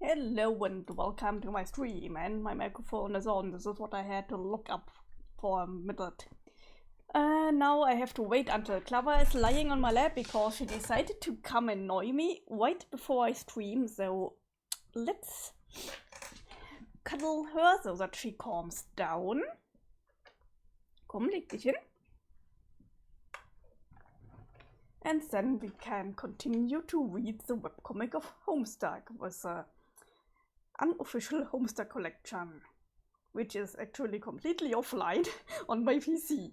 Hello and welcome to my stream, and my microphone is on. This is what I had to look up for a minute. Now I have to wait until Clover is lying on my lap because she decided to come annoy me right before I stream, so let's cuddle her so that she calms down. Komm, leg dich hin. And then we can continue to read the webcomic of Homestuck with the unofficial Homestuck collection, which is actually completely offline on my PC.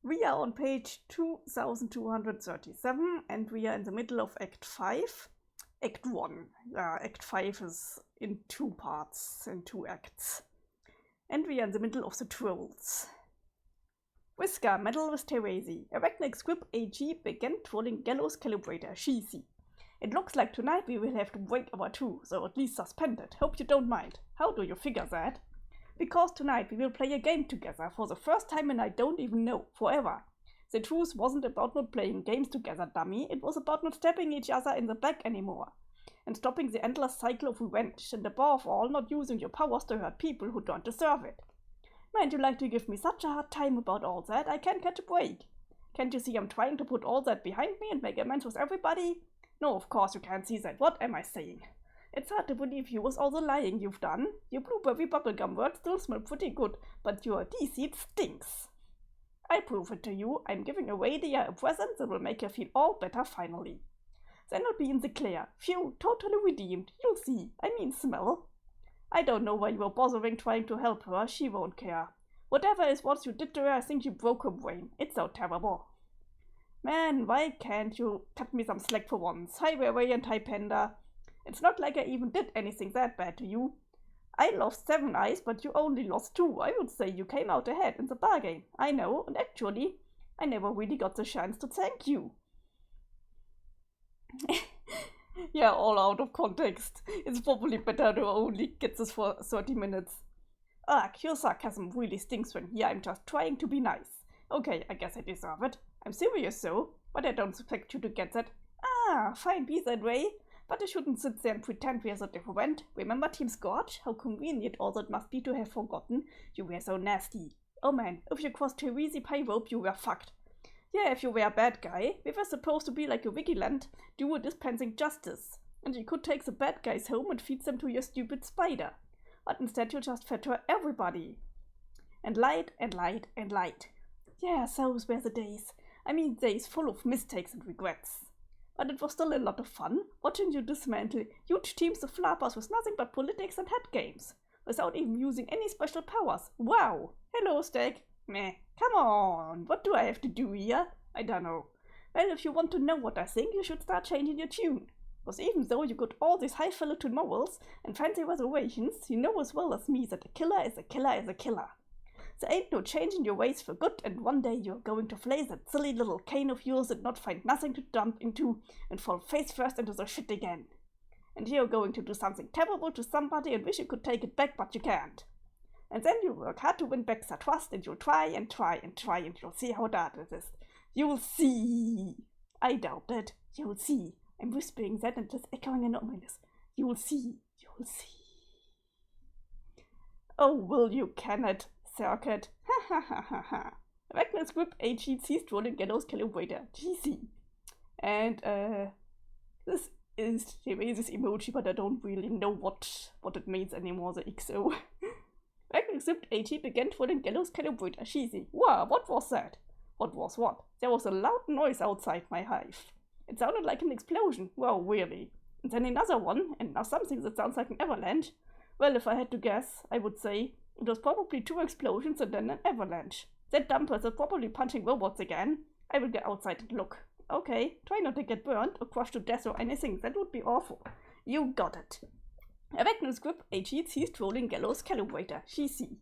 We are on page 2237 and we are in the middle of Act 5. Act 1. Act 5 is in 2 parts, in 2 acts. And we are in the middle of the trolls. Vriska, Metal with Teresi. Arachnic Squib AG began trolling Gallows Calibrator, Cheesy. It looks like tonight we will have to wait our two, so at least suspended. Hope you don't mind. How do you figure that? Because tonight we will play a game together for the first time and I don't even know, forever. The truth wasn't about not playing games together, dummy. It was about not stabbing each other in the back anymore. And stopping the endless cycle of revenge, and above all, not using your powers to hurt people who don't deserve it. Mind you like to give me such a hard time about all that, I can't catch a break. Can't you see I'm trying to put all that behind me and make amends with everybody? No, of course you can't see that. What am I saying? It's hard to believe you with all the lying you've done. Your blueberry bubblegum words still smell pretty good, but your deceit stinks. I prove it to you. I'm giving away a present that will make her feel all better finally. Then I'll be in the clear. Phew, totally redeemed. You'll see. I mean smell. I don't know why you were bothering trying to help her. She won't care. Whatever is what you did to her, I think you broke her brain. It's so terrible. Man, why can't you cut me some slack for once? Hi Ray and hi Panda. It's not like I even did anything that bad to you. I lost 7 eyes, but you only lost 2. I would say you came out ahead in the bargain. I know, and actually, I never really got the chance to thank you. Yeah, all out of context. It's probably better to only get this for 30 minutes. Your sarcasm really stinks when here I'm just trying to be nice. Okay, I guess I deserve it. I'm serious though, but I don't expect you to get that. Fine, be that way. But I shouldn't sit there and pretend we're so different. Remember Team Scorch? How convenient all that must be to have forgotten. You were so nasty. Oh man, if you crossed Teresi Pie Rope, you were fucked. Yeah, if you were a bad guy, we were supposed to be like a Vigilant, duo dispensing justice. And you could take the bad guys home and feed them to your stupid spider. But instead you just fed her everybody. And lied and lied and lied. Yeah, those were the days. I mean days full of mistakes and regrets. But it was still a lot of fun, watching you dismantle huge teams of flappers with nothing but politics and head games. Without even using any special powers. Wow! Hello, Steak. Meh. Come on, what do I have to do here? I don't know. Well, if you want to know what I think, you should start changing your tune. Because even though you got all these highfalutin morals and fancy reservations, you know as well as me that a killer is a killer is a killer. There ain't no changing your ways for good, and one day you're going to flay that silly little cane of yours and not find nothing to dump into and fall face first into the shit again. And you're going to do something terrible to somebody and wish you could take it back, but you can't. And then you work hard to win back their trust, and you'll try and try and try, and you'll see how hard it is. You'll see. I doubt it. You'll see. I'm whispering that and just echoing an ominous. You'll see. You'll see. Oh, will you can it, circuit? Ha ha ha ha ha. Arachnic Squib AG ceased rolling Gallows Calibrator. GC. And this is Teresi's emoji, but I don't really know what it means anymore, the XO. Arachnic Squib AG began trolling Gallows Calibrator. Cheesy. Wow, what was that? What was what? There was a loud noise outside my hive. It sounded like an explosion. Well, really. And then another one, and now something that sounds like an avalanche. Well, if I had to guess, I would say it was probably 2 explosions and then an avalanche. That dumper is probably punching robots again. I will get outside and look. Okay, try not to get burned or crushed to death or anything. That would be awful. You got it. Arachnic Squib AG ceased rolling Gallows Calibrator. GC.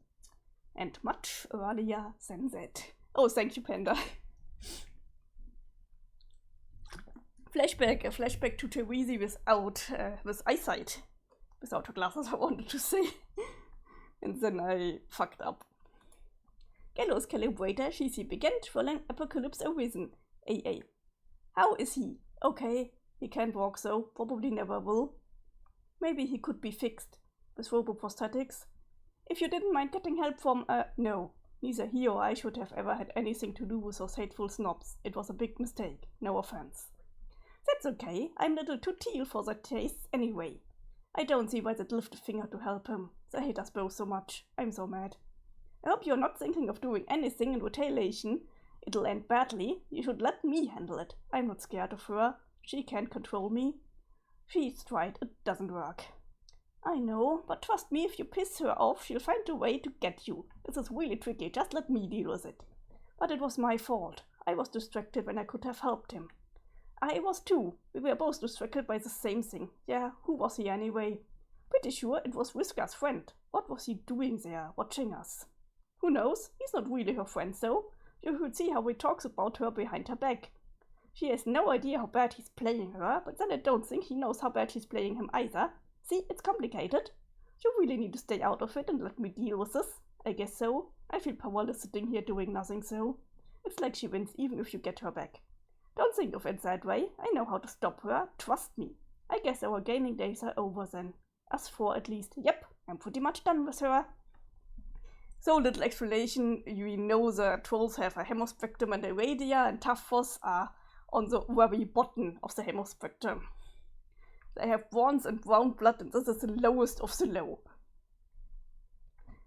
And much earlier than that. Oh, thank you, Panda. A flashback to Teresi with eyesight. Without her glasses, I wanted to say. And then I fucked up. Gallows Calibrator, GC began trolling Apocalypse Arisen. AA. How is he? Okay, he can't walk so, probably never will. Maybe he could be fixed with roboprosthetics. If you didn't mind getting help from, no. Neither he or I should have ever had anything to do with those hateful snobs. It was a big mistake. No offense. That's okay. I'm a little too teal for their tastes anyway. I don't see why they'd lift a finger to help him. They hate us both so much. I'm so mad. I hope you're not thinking of doing anything in retaliation. It'll end badly. You should let me handle it. I'm not scared of her. She can't control me. She's tried. It doesn't work. I know, but trust me, if you piss her off, she'll find a way to get you. This is really tricky. Just let me deal with it. But it was my fault. I was distracted when I could have helped him. I was too. We were both distracted by the same thing. Yeah, who was he anyway? Pretty sure it was Vriska's friend. What was he doing there, watching us? Who knows? He's not really her friend, though. You should see how he talks about her behind her back. She has no idea how bad he's playing her, but then I don't think he knows how bad she's playing him either. See, it's complicated. You really need to stay out of it and let me deal with this. I guess so. I feel powerless sitting here doing nothing, so. It's like she wins even if you get her back. Don't think of it that way. I know how to stop her. Trust me. I guess our gaming days are over then. Us four at least. Yep, I'm pretty much done with her. So, little explanation. You know the trolls have a hemospectrum and a radia, and Taphos are on the very bottom of the hemospectrum. They have bronze and brown blood, and this is the lowest of the low.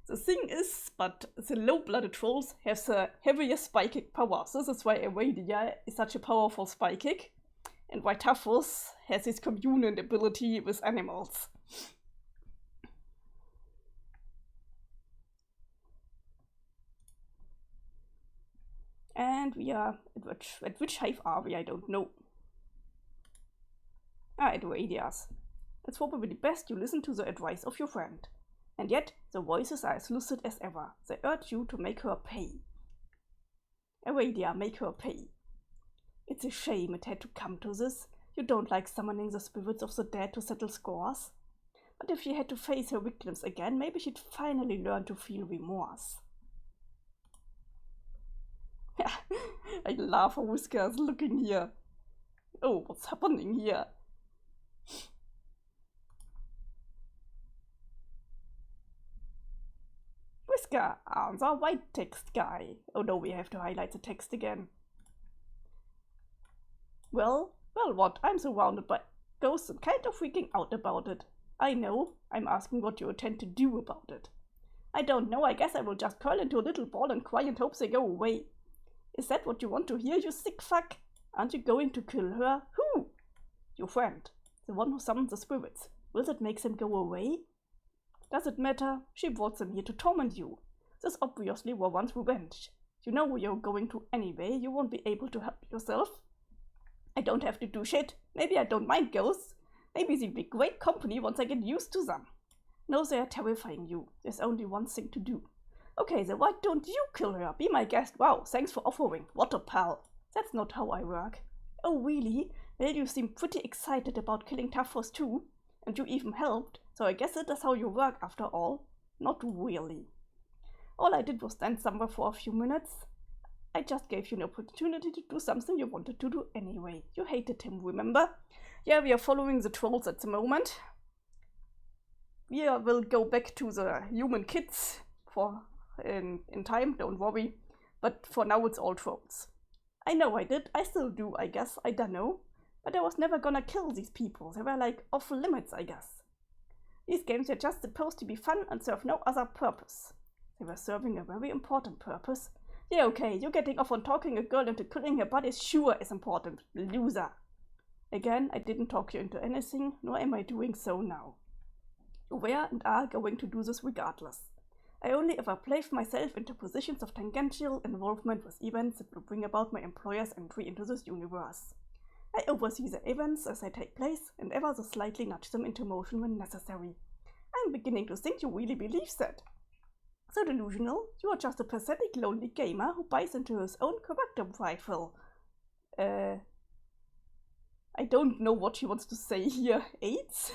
The thing is, but the low-blooded trolls have the heaviest psychic power. This is why Aradia is such a powerful psychic, and why Taphos has his communal ability with animals. And we are at which hive are we? I don't know. At Radia's. It's probably best you listen to the advice of your friend. And yet, the voices are as lucid as ever. They urge you to make her pay. Aradia, make her pay. It's a shame it had to come to this. You don't like summoning the spirits of the dead to settle scores. But if she had to face her victims again, maybe she'd finally learn to feel remorse. I love how Vriska is looking here. Oh, what's happening here? Vriska, answer white text guy. Oh no, we have to highlight the text again. Well, what? I'm surrounded by ghosts and kind of freaking out about it. I know. I'm asking what you intend to do about it. I don't know. I guess I will just curl into a little ball and cry and hope they go away. Is that what you want to hear, you sick fuck? Aren't you going to kill her? Who? Your friend. The one who summoned the spirits. Will that make them go away? Does it matter? She brought them here to torment you. This obviously were one's revenge. You know where you're going to anyway. You won't be able to help yourself. I don't have to do shit. Maybe I don't mind ghosts. Maybe they'll be great company once I get used to them. No, they are terrifying you. There's only one thing to do. Okay, then why don't you kill her? Be my guest. Wow, thanks for offering. What a pal. That's not how I work. Oh, really? Well, you seem pretty excited about killing Taphos too. And you even helped. So I guess that is how you work after all. Not really. All I did was stand somewhere for a few minutes. I just gave you an opportunity to do something you wanted to do anyway. You hated him, remember? Yeah, we are following the trolls at the moment. We will go back to the human kids in time, don't worry. But for now it's all trolls. I know I did. I still do, I guess. I don't know. But I was never gonna kill these people. They were like off limits, I guess. These games are just supposed to be fun and serve no other purpose. They were serving a very important purpose. Yeah, okay, you getting off on talking a girl into killing her body sure is important. Loser. Again, I didn't talk you into anything, nor am I doing so now. You were and are going to do this regardless. I only ever place myself into positions of tangential involvement with events that will bring about my employer's entry into this universe. I oversee the events as they take place and ever so slightly nudge them into motion when necessary. I'm beginning to think you really believe that. So delusional, you are just a pathetic lonely gamer who buys into his own character profile. I don't know what she wants to say here. AIDS?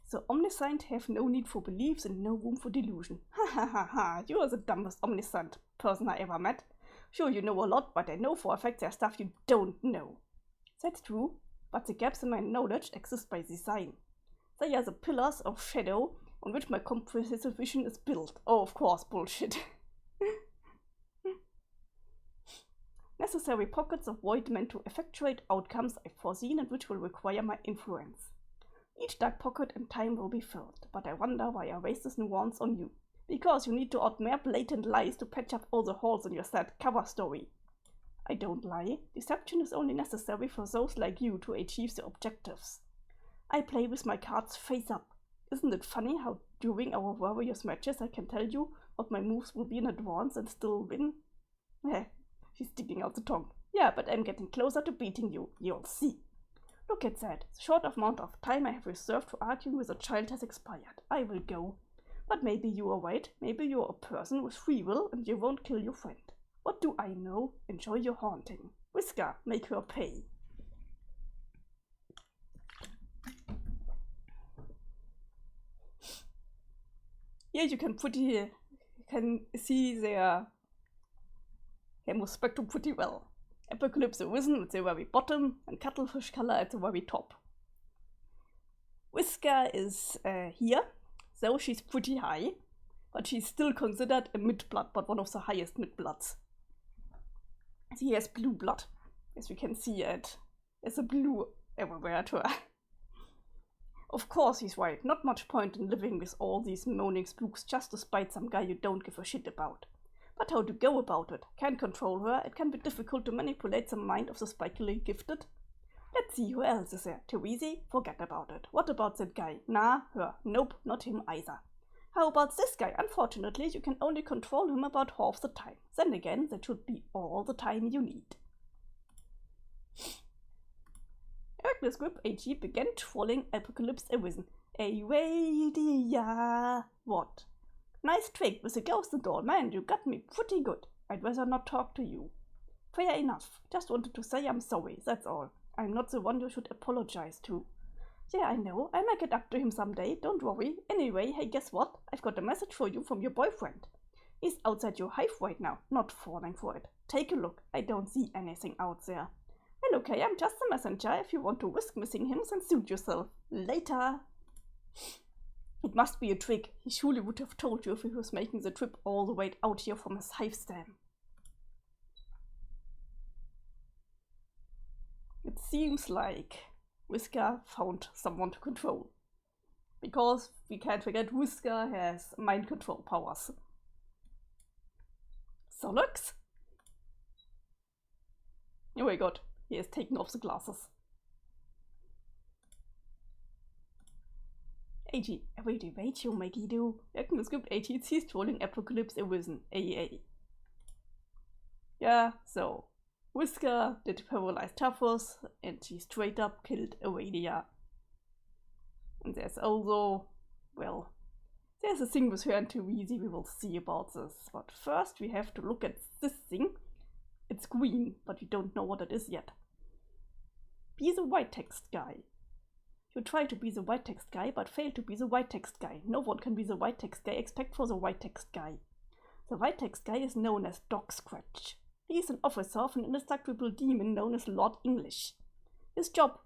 So omniscient have no need for beliefs and no room for delusion. Ha ha ha ha, you are the dumbest omniscient person I ever met. Sure, you know a lot, but I know for a fact there's stuff you don't know. That's true, but the gaps in my knowledge exist by design. They are the pillars of shadow on which my comprehensive vision is built. Oh, of course, bullshit. Necessary pockets of void meant to effectuate outcomes I've foreseen and which will require my influence. Each dark pocket in time will be filled, but I wonder why I waste this nuance on you. Because you need to add mere blatant lies to patch up all the holes in your sad cover story. I don't lie. Deception is only necessary for those like you to achieve their objectives. I play with my cards face up. Isn't it funny how during our various matches I can tell you what my moves will be in advance and still win? She's sticking out the tongue. Yeah, but I'm getting closer to beating you. You'll see. Look at that. The short amount of time I have reserved for arguing with a child has expired. I will go. But maybe you are right. Maybe you're a person with free will and you won't kill your friend. What do I know? Enjoy your haunting. Vriska, make her pay. Here you can see their spectrum pretty well. Apocalypse Arisen at the very bottom and Cuttlefish Color at the very top. Vriska is here, though she's pretty high, but she's still considered a mid-blood, but one of the highest mid-bloods. She has blue blood, as we can see it. There's a blue everywhere to her. Of course he's right, not much point in living with all these moaning spooks just to spite some guy you don't give a shit about. But how to go about it? Can't control her, it can be difficult to manipulate the mind of the spikily gifted. Let's see, who else is there? Therese? Forget about it. What about that guy? Nah, her. Nope, not him either. How about this guy? Unfortunately, you can only control him about half the time. Then again, that should be all the time you need. Agnes Grip AG began trolling Apocalypse Arisen. What? Nice trick with a ghost doll, man, you got me pretty good. I'd rather not talk to you. Fair enough. Just wanted to say I'm sorry, that's all. I'm not the one you should apologize to. Yeah, I know. I'll make it up to him someday, don't worry. Anyway, hey, guess what? I've got a message for you from your boyfriend. He's outside your hive right now, not falling for it. Take a look. I don't see anything out there. Well, okay, I'm just the messenger. If you want to risk missing him, then suit yourself. Later. It must be a trick. He surely would have told you if he was making the trip all the way out here from his hive stem. It seems like Vriska found someone to control. Because we can't forget Vriska has mind control powers. Solux? Oh my god, he has taken off the glasses. AG, wait, you make do. Script AG ceased trolling Apocalypse Arisen, AEA. Yeah, so Vriska did paralyze Taphos and she straight up killed Aurelia. And there's also, well, there's a thing with her and Therese, we will see about this. But first we have to look at this thing. It's green, but we don't know what it is yet. Be the white text guy. You try to be the white text guy, but fail to be the white text guy. No one can be the white text guy except for the white text guy. The white text guy is known as Dog Scratch. He is an officer of an indestructible demon known as Lord English. His job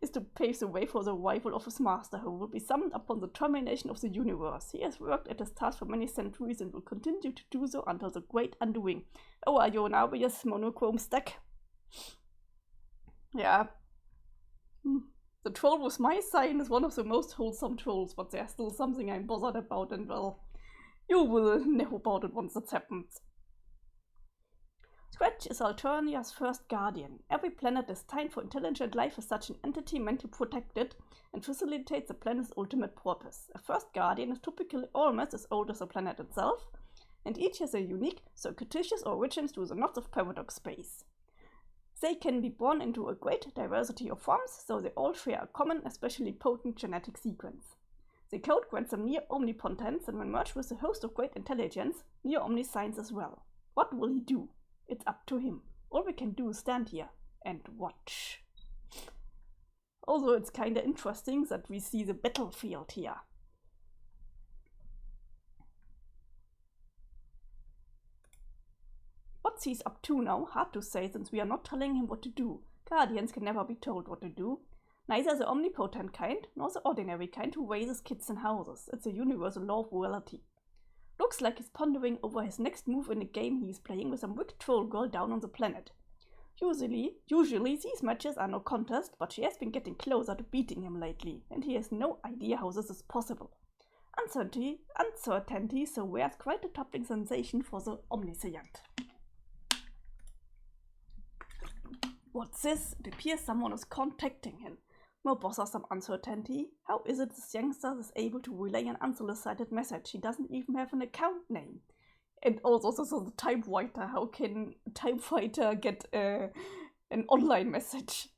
is to pave the way for the arrival of his master, who will be summoned upon the termination of the universe. He has worked at his task for many centuries and will continue to do so until the great undoing. Oh, are you now? Yes, monochrome stack. Yeah. The troll with my sign is one of the most wholesome trolls, but there's still something I'm bothered about, and well, you will know about it once that happens. Scratch is Alternia's first guardian. Every planet destined for intelligent life is such an entity meant to protect it and facilitate the planet's ultimate purpose. A first guardian is typically almost as old as the planet itself, and each has a unique, circuitous origins through the knots of paradox space. They can be born into a great diversity of forms, so they all share a common, especially potent genetic sequence. The code grants them near omnipotence, and when merged with a host of great intelligence, near omniscience as well. What will he do? It's up to him. All we can do is stand here and watch. Also, it's kinda interesting that we see the battlefield here. What he's up to now, hard to say since we are not telling him what to do. Guardians can never be told what to do. Neither the omnipotent kind nor the ordinary kind who raises kids in houses. It's a universal law of reality. Looks like he's pondering over his next move in a game he is playing with some wicked troll girl down on the planet. Usually these matches are no contest, but she has been getting closer to beating him lately, and he has no idea how this is possible. Uncertainty so wears quite a toppling sensation for the omniscient. What's this? It appears someone is contacting him. More bothers some uncertainty. How is it this youngster is able to relay an unsolicited message? He doesn't even have an account name. And also, this is a typewriter. How can a typewriter get an online message?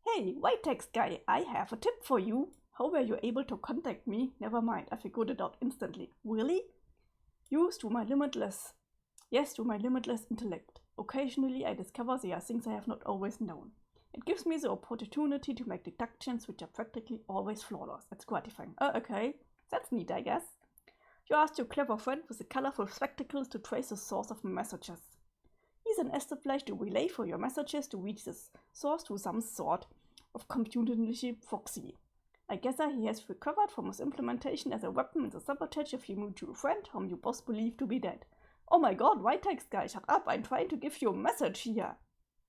Hey, white text guy, I have a tip for you. How were you able to contact me? Never mind, I figured it out instantly. Really? Yes, to my limitless intellect. Occasionally, I discover there are things I have not always known. It gives me the opportunity to make deductions which are practically always flawless. It's gratifying. Okay, that's neat, I guess. You asked your clever friend with the colorful spectacles to trace the source of my messages. He's an established to relay for your messages to reach this source through some sort of computational proxy. I gather he has recovered from his implementation as a weapon in the sabotage of your mutual friend whom you both believe to be dead. Oh my god, white text guy, shut up, I'm trying to give you a message here.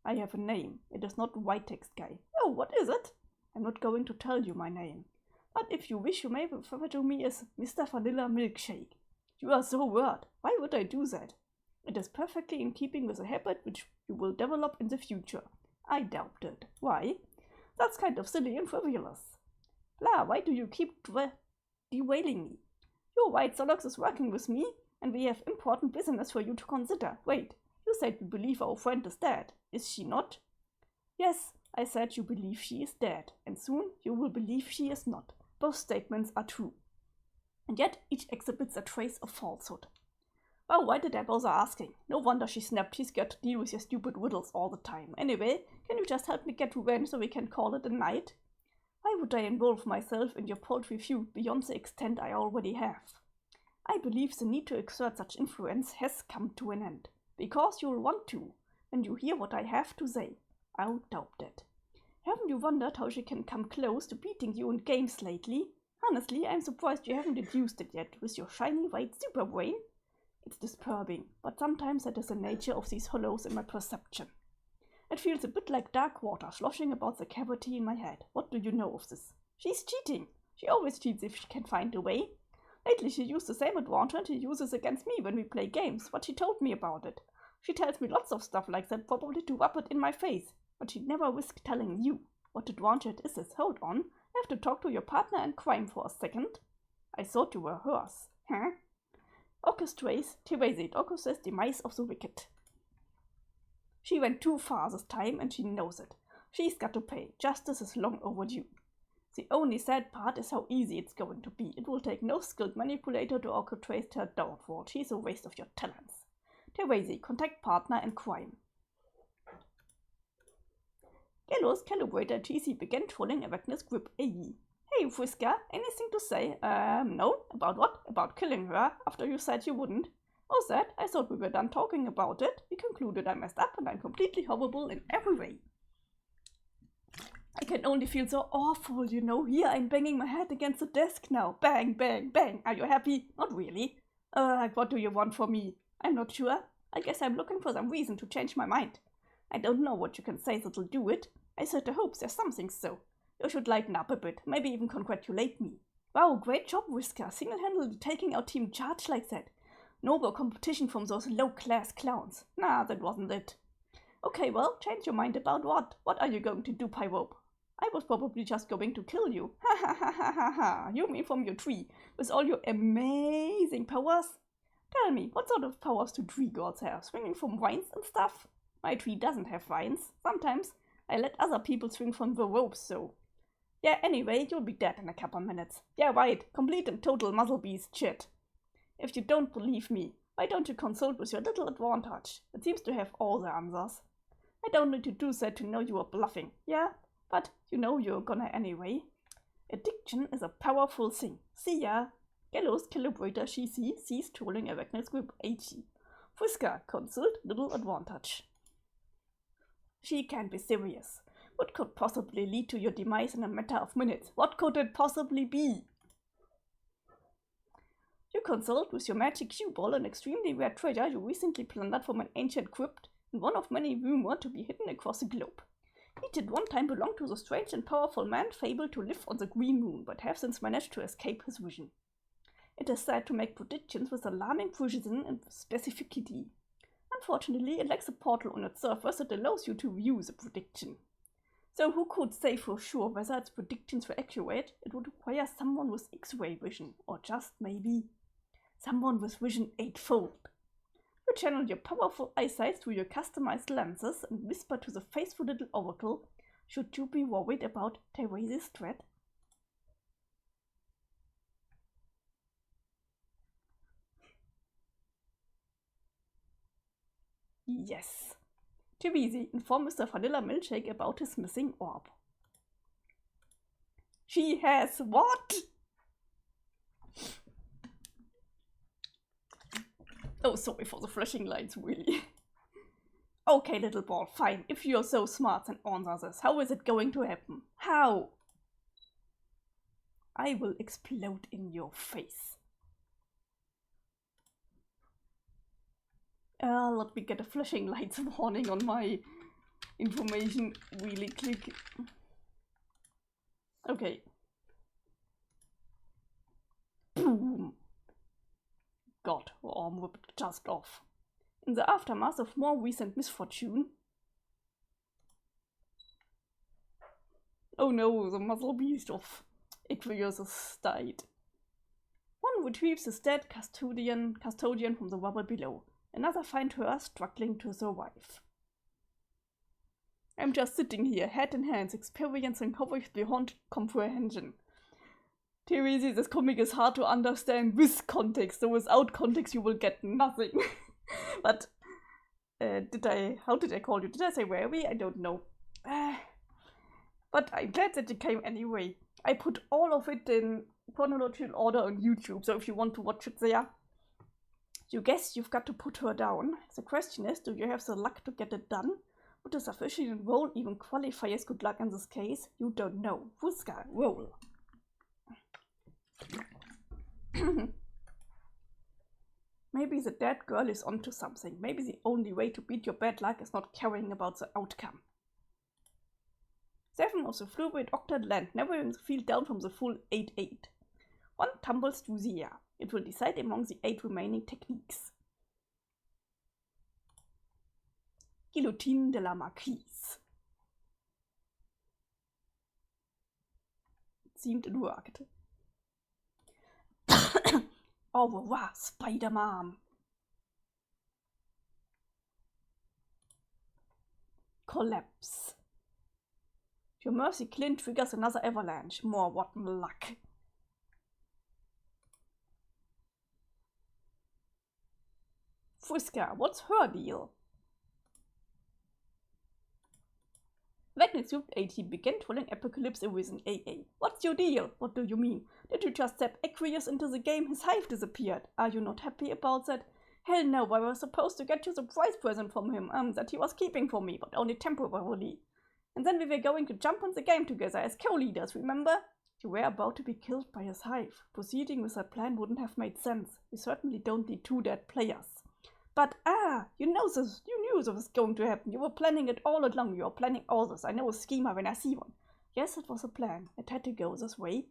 I have a name. It is not white text guy. Oh, what is it? I'm not going to tell you my name. But if you wish, you may refer to me as Mr. Vanilla Milkshake. You are so weird. Why would I do that? It is perfectly in keeping with a habit which you will develop in the future. I doubt it. Why? That's kind of silly and frivolous. Blah, why do you keep derailing me? Your white Solox is working with me, and we have important business for you to consider. Wait, you said you believe our friend is dead. Is she not? Yes, I said you believe she is dead, and soon you will believe she is not. Both statements are true. And yet each exhibits a trace of falsehood. Well, why did I bother asking? No wonder she snapped. She's got to deal with your stupid riddles all the time. Anyway, can you just help me get revenge so we can call it a night? Why would I involve myself in your paltry feud beyond the extent I already have? I believe the need to exert such influence has come to an end. Because you'll want to, when you hear what I have to say. I'll doubt that. Haven't you wondered how she can come close to beating you in games lately? Honestly, I'm surprised you haven't deduced it yet with your shiny white super brain. It's disturbing, but sometimes that is the nature of these hollows in my perception. It feels a bit like dark water sloshing about the cavity in my head. What do you know of this? She's cheating. She always cheats if she can find a way. Lately she used the same advantage she uses against me when we play games, but she told me about it. She tells me lots of stuff like that, probably to rub it in my face, but she'd never risk telling you. What advantage is this? Hold on, I have to talk to your partner in crime for a second. I thought you were hers. Huh? Orchestrates Teresa's demise of the wicked. She went too far this time, and she knows it. She's got to pay. Justice is long overdue. The only sad part is how easy it's going to be. It will take no skilled manipulator to orchestrate her downfall. She's a waste of your talents. Teresa, contact partner in crime. Gallows calibrator TC began trolling Arachne's grip AE. Hey, Vriska, anything to say? No. About what? About killing her, after you said you wouldn't. Oh, that? I thought we were done talking about it. We concluded I messed up and I'm completely horrible in every way. I can only feel so awful, you know. Here I'm banging my head against the desk now. Bang, bang, bang. Are you happy? Not really. What do you want from me? I'm not sure. I guess I'm looking for some reason to change my mind. I don't know what you can say that'll do it. I sort of hope there's something so. You should lighten up a bit, maybe even congratulate me. Wow, great job, Vriska, single-handedly taking out Team Charge like that. No more competition from those low-class clowns. Nah, that wasn't it. Okay, well, change your mind about what? What are you going to do, Pyrope? I was probably just going to kill you. Ha ha ha ha ha ha. You mean from your tree, with all your amazing powers? Tell me, what sort of powers do tree gods have? Swinging from vines and stuff? My tree doesn't have vines. Sometimes I let other people swing from the ropes, so. Yeah, anyway, you'll be dead in a couple minutes. Yeah, right, complete and total muzzle beast shit. If you don't believe me, why don't you consult with your little advantage? It seems to have all the answers. I don't need to do that to know you are bluffing, yeah? But you know you're gonna anyway. Addiction is a powerful thing. See ya. Gallows calibrator GC sees trolling Arachne's group HG. Vriska, consult little advantage. She can't be serious. What could possibly lead to your demise in a matter of minutes? What could it possibly be? You consult with your magic cue ball an extremely rare treasure you recently plundered from an ancient crypt, and one of many rumored to be hidden across the globe. It did one time belong to the strange and powerful man fabled to live on the Green Moon, but have since managed to escape his vision. It is said to make predictions with alarming precision and specificity. Unfortunately, it lacks a portal on its surface that allows you to view the prediction. So who could say for sure whether its predictions were accurate? It would require someone with X-ray vision, or just maybe someone with vision eightfold. You channel your powerful eyesight through your customized lenses and whisper to the faithful little oracle, should you be worried about Therese's threat? Yes. Therese, inform Mr. Vanilla Milkshake about his missing orb. She has what? Oh, sorry for the flashing lights, really. Okay, little ball, fine. If you're so smart and answer this, how is it going to happen? How? I will explode in your face. Let me get a flashing lights warning on my information. Really click. Okay. Boom. God, her arm ripped just off. In the aftermath of more recent misfortune. Oh no, the muzzle beast of Aquarius has died. One retrieves his dead custodian from the rubble below. Another finds her struggling to survive. I'm just sitting here, head in hands, experiencing horrors beyond comprehension. Therese, this comic is hard to understand with context, so without context you will get nothing. But, how did I call you? Did I say wary? I don't know. But I'm glad that you came anyway. I put all of it in chronological order on YouTube, so if you want to watch it there. You guess you've got to put her down. The question is, do you have the luck to get it done? Would a sufficient roll even qualify as good luck in this case? You don't know. Vriska, roll. Maybe the dead girl is onto something. Maybe the only way to beat your bad luck is not caring about the outcome. 7 of the fluid octet land, narrowing the field down from the full 8-8. 1 tumbles to the air. It will decide among the 8 remaining techniques. Guillotine de la Marquise. It seemed it worked. Au revoir, Spider-Man. Collapse. Your mercy clint triggers another avalanche. More rotten luck. Vriska, what's her deal? Magnitude 18 began trolling Apocalypse Arisen AA. What's your deal? What do you mean? Did you just step Aquarius into the game? His hive disappeared. Are you not happy about that? Hell no, I was supposed to get you the prize present from him, that he was keeping for me, but only temporarily. And then we were going to jump on the game together as co-leaders, remember? You were about to be killed by his hive. Proceeding with that plan wouldn't have made sense. We certainly don't need 2 dead players. But you knew this was going to happen. You were planning it all along. You were planning all this. I know a schema when I see one. Yes, it was a plan. It had to go this way.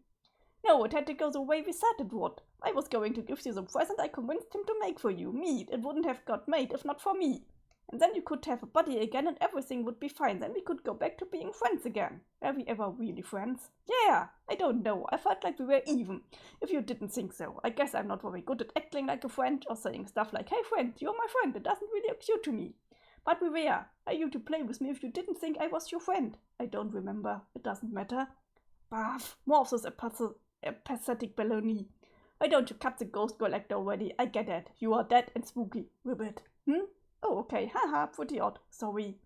No, it had to go the way we said it would. I was going to give you the present I convinced him to make for you. Me. It wouldn't have got made if not for me. And then you could have a buddy again and everything would be fine. Then we could go back to being friends again. Were we ever really friends? Yeah, I don't know. I felt like we were even. If you didn't think so. I guess I'm not very good at acting like a friend or saying stuff like, hey friend, you're my friend. It doesn't really occur to me. But we were. Are you to play with me if you didn't think I was your friend? I don't remember. It doesn't matter. Bath. More of this pathetic baloney. Why don't you cut the ghost girl act already? I get it. You are dead and spooky. Ribbit. Oh, okay. Haha, pretty odd. Sorry.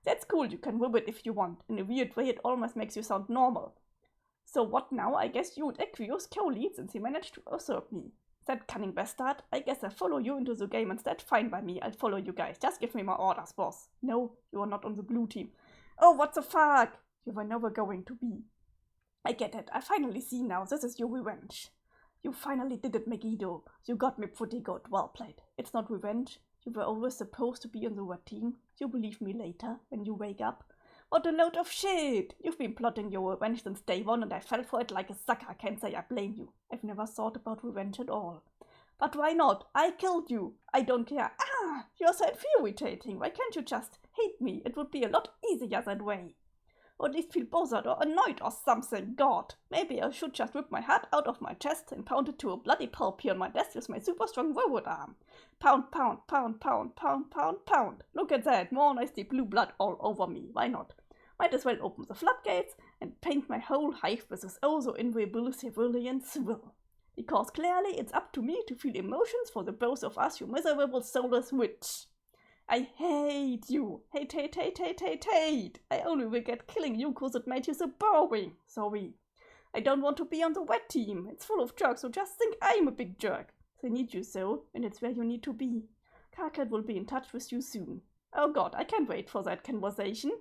That's cool. You can ribbit if you want. In a weird way, it almost makes you sound normal. So what now? I guess you and Aquarius co-lead since he managed to usurp me. That cunning bastard. I guess I follow you into the game instead. Fine by me. I'll follow you guys. Just give me my orders, boss. No, you are not on the blue team. Oh, what the fuck? You were never going to be. I get it. I finally see now. This is your revenge. You finally did it, Megiddo. You got me pretty good. Well played. It's not revenge. You were always supposed to be on the red team. You believe me later, when you wake up. What a load of shit! You've been plotting your revenge since day one and I fell for it like a sucker. I can't say I blame you. I've never thought about revenge at all. But why not? I killed you. I don't care. Ah! You're so infuriating. Why can't you just hate me? It would be a lot easier that way. Or at least feel bothered or annoyed or something. God, maybe I should just rip my heart out of my chest and pound it to a bloody pulp here on my desk with my super strong robot arm. Pound, pound, pound, pound, pound, pound, pound. Look at that, more nasty blue blood all over me. Why not? Might as well open the floodgates and paint my whole hive with this oh so invisible cerulean swill. Because clearly it's up to me to feel emotions for the both of us, you miserable soulless witch. I hate you. Hate, hate, hate, hate, hate, hate. I only regret killing you because it made you so boring. Sorry. I don't want to be on the red team. It's full of jerks who just think I'm a big jerk. They need you so, and it's where you need to be. Karkat will be in touch with you soon. Oh god, I can't wait for that conversation.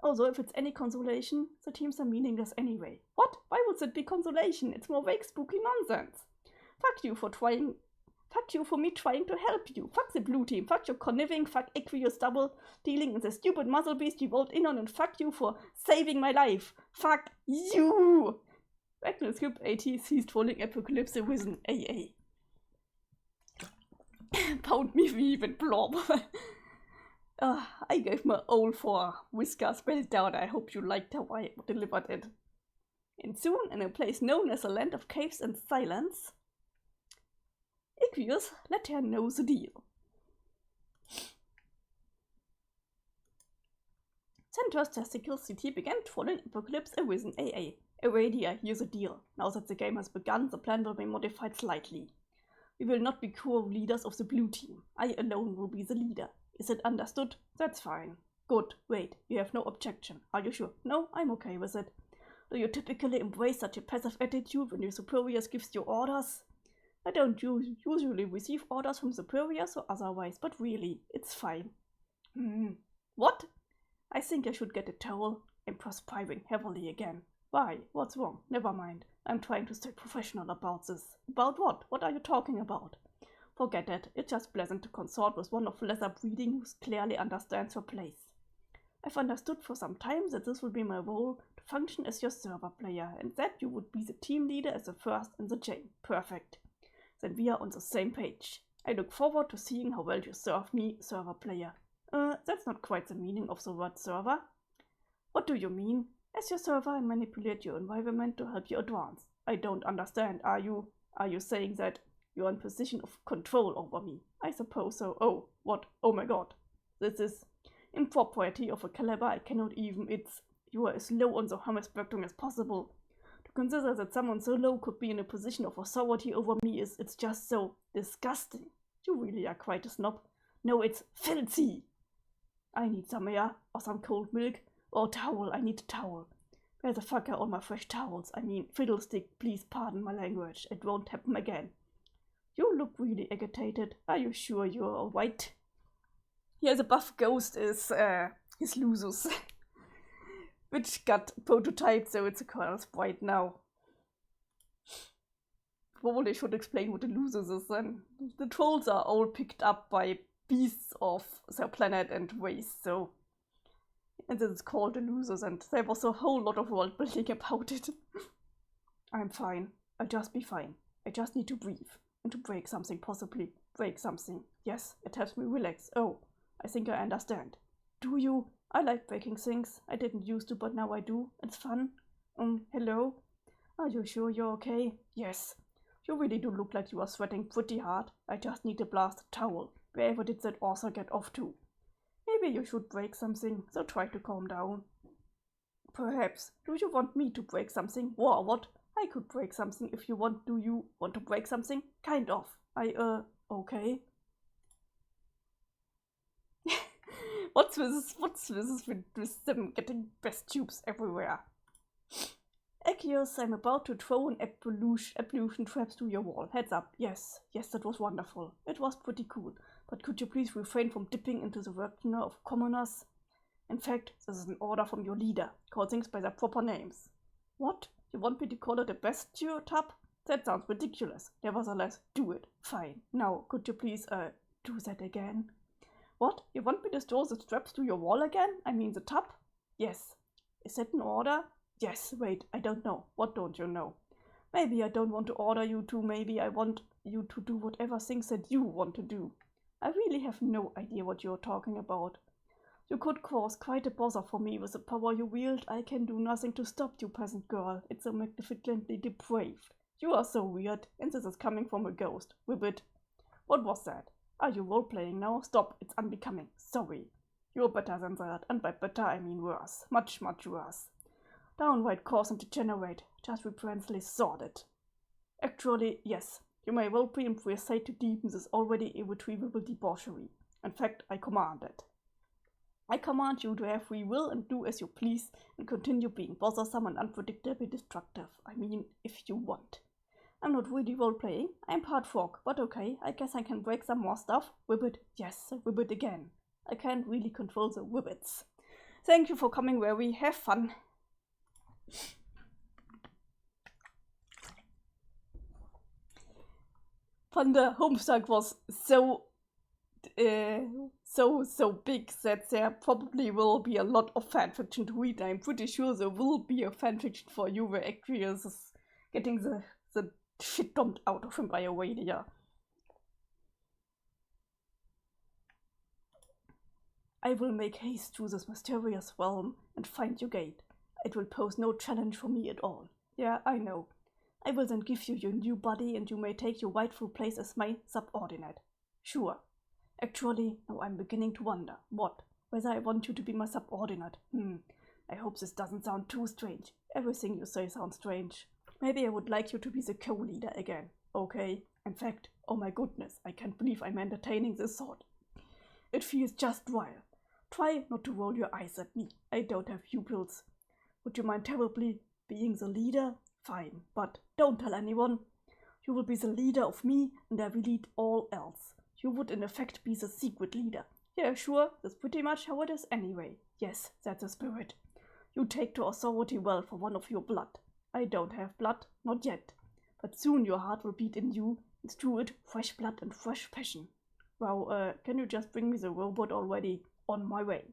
Although if it's any consolation, the teams are meaningless anyway. What? Why would it be consolation? It's more vague, spooky nonsense. Fuck you for me trying to help you. Fuck the blue team. Fuck your conniving. Fuck Aqueous double dealing and the stupid muzzle beast you rolled in on, and fuck you for saving my life. Fuck you! Ragnar Scoop AT ceased trolling Apocalypse with an AA. Pound me even blob. I gave my all for Vriska spelled down. I hope you liked how I delivered it. And soon, in a place known as a land of caves and silence, Aqueous let her know the deal. Centaur's testicle CT began trolling Apocalypse Arisen AA. Aradia, here's the deal. Now that the game has begun, the plan will be modified slightly. We will not be core leaders of the blue team. I alone will be the leader. Is it understood? That's fine. Good. Wait, you have no objection. Are you sure? No, I'm okay with it. Do you typically embrace such a passive attitude when your superiors gives you orders? I don't usually receive orders from superiors or otherwise, but really, it's fine. What? I think I should get a towel. I'm perspiring heavily again. Why? What's wrong? Never mind. I'm trying to stay professional about this. About what? What are you talking about? Forget it. It's just pleasant to consort with one of lesser breeding who clearly understands her place. I've understood for some time that this will be my role, to function as your server player, and that you would be the team leader as the first in the chain. Perfect. Then we are on the same page. I look forward to seeing how well you serve me, server player. That's not quite the meaning of the word server. What do you mean? As your server, I manipulate your environment to help you advance. I don't understand. Are you saying that you're in position of control over me? I suppose so. Oh, what? Oh my god. This is impropriety of a caliber I cannot even. You are as low on the Hammer spectrum as possible. To consider that someone so low could be in a position of authority over me it's just so disgusting. You really are quite a snob. No, it's filthy. I need some air, or some cold milk, or a towel. I need a towel. Where the fuck are all my fresh towels? I mean, fiddlestick, please pardon my language. It won't happen again. You look really agitated. Are you sure you're alright? Yeah, the buff ghost is his Lusus, which got prototyped, so it's a color sprite now. Probably should explain what the Lusus is then. The trolls are all picked up by beasts of their planet and race, so. And this is called the Lusus, and there was a whole lot of world building about it. I'm fine. I'll just be fine. I just need to breathe. And to break something, possibly. Break something. Yes, it helps me relax. Oh, I think I understand. Do you? I like breaking things. I didn't used to, but now I do. It's fun. Hello? Are you sure you're okay? Yes. You really do look like you are sweating pretty hard. I just need to blast a towel. Wherever did that author get off to? Maybe you should break something, so try to calm down. Perhaps. Do you want me to break something? Whoa, what? I could break something if you want. Do you want to break something? Kind of. Okay. What's this with them getting best tubes everywhere? Aqueous, I'm about to throw an ablution traps to your wall. Heads up. Yes, that was wonderful. It was pretty cool. But could you please refrain from dipping into the reckoner of commoners? In fact, this is an order from your leader. Call things by their proper names. What? You want me to call it a bestial tub? That sounds ridiculous. Nevertheless, do it. Fine. Now, could you please, do that again? What? You want me to store the straps to your wall again? I mean the tub? Yes. Is that an order? Yes. Wait, I don't know. What don't you know? Maybe I don't want to order you to. Maybe I want you to do whatever things that you want to do. I really have no idea what you're talking about. You could cause quite a bother for me with the power you wield. I can do nothing to stop you, peasant girl. It's so magnificently depraved. You are so weird, and this is coming from a ghost. Ribbit. What was that? Are you role-playing now? Stop, it's unbecoming. Sorry. You're better than that, and by better I mean worse. Much, much worse. Downright coarse and degenerate. Just reprehensibly sordid. Actually, yes. You may well pre-impressate to deepen this already irretrievable debauchery. In fact, I command it. I command you to have free will and do as you please and continue being bothersome and unpredictably destructive. I mean, if you want. I'm not really role-playing. I'm part frog, but okay, I guess I can break some more stuff. Ribbit, yes, ribbit again. I can't really control the ribbits. Thank you for coming where we have fun. Thunder Homestuck was so big that there probably will be a lot of fanfiction to read. I'm pretty sure there will be a fanfiction for you where Aqueous is getting the shit dumped out of him by a reindeer. I will make haste through this mysterious realm and find your gate. It will pose no challenge for me at all. Yeah, I know. I will then give you your new body and you may take your rightful place as my subordinate. Sure. Actually, now I'm beginning to wonder. What? Whether I want you to be my subordinate. I hope this doesn't sound too strange. Everything you say sounds strange. Maybe I would like you to be the co-leader again. Okay. In fact, oh my goodness, I can't believe I'm entertaining this thought. It feels just right. Try not to roll your eyes at me. I don't have pupils. Would you mind terribly being the leader? Fine, but don't tell anyone. You will be the leader of me and I will lead all else. You would in effect be the secret leader. Yeah, sure, that's pretty much how it is anyway. Yes, that's the spirit. You take to authority well for one of your blood. I don't have blood, not yet. But soon your heart will beat in you, and through it fresh blood and fresh passion. Wow, can you just bring me the robot already? On my way.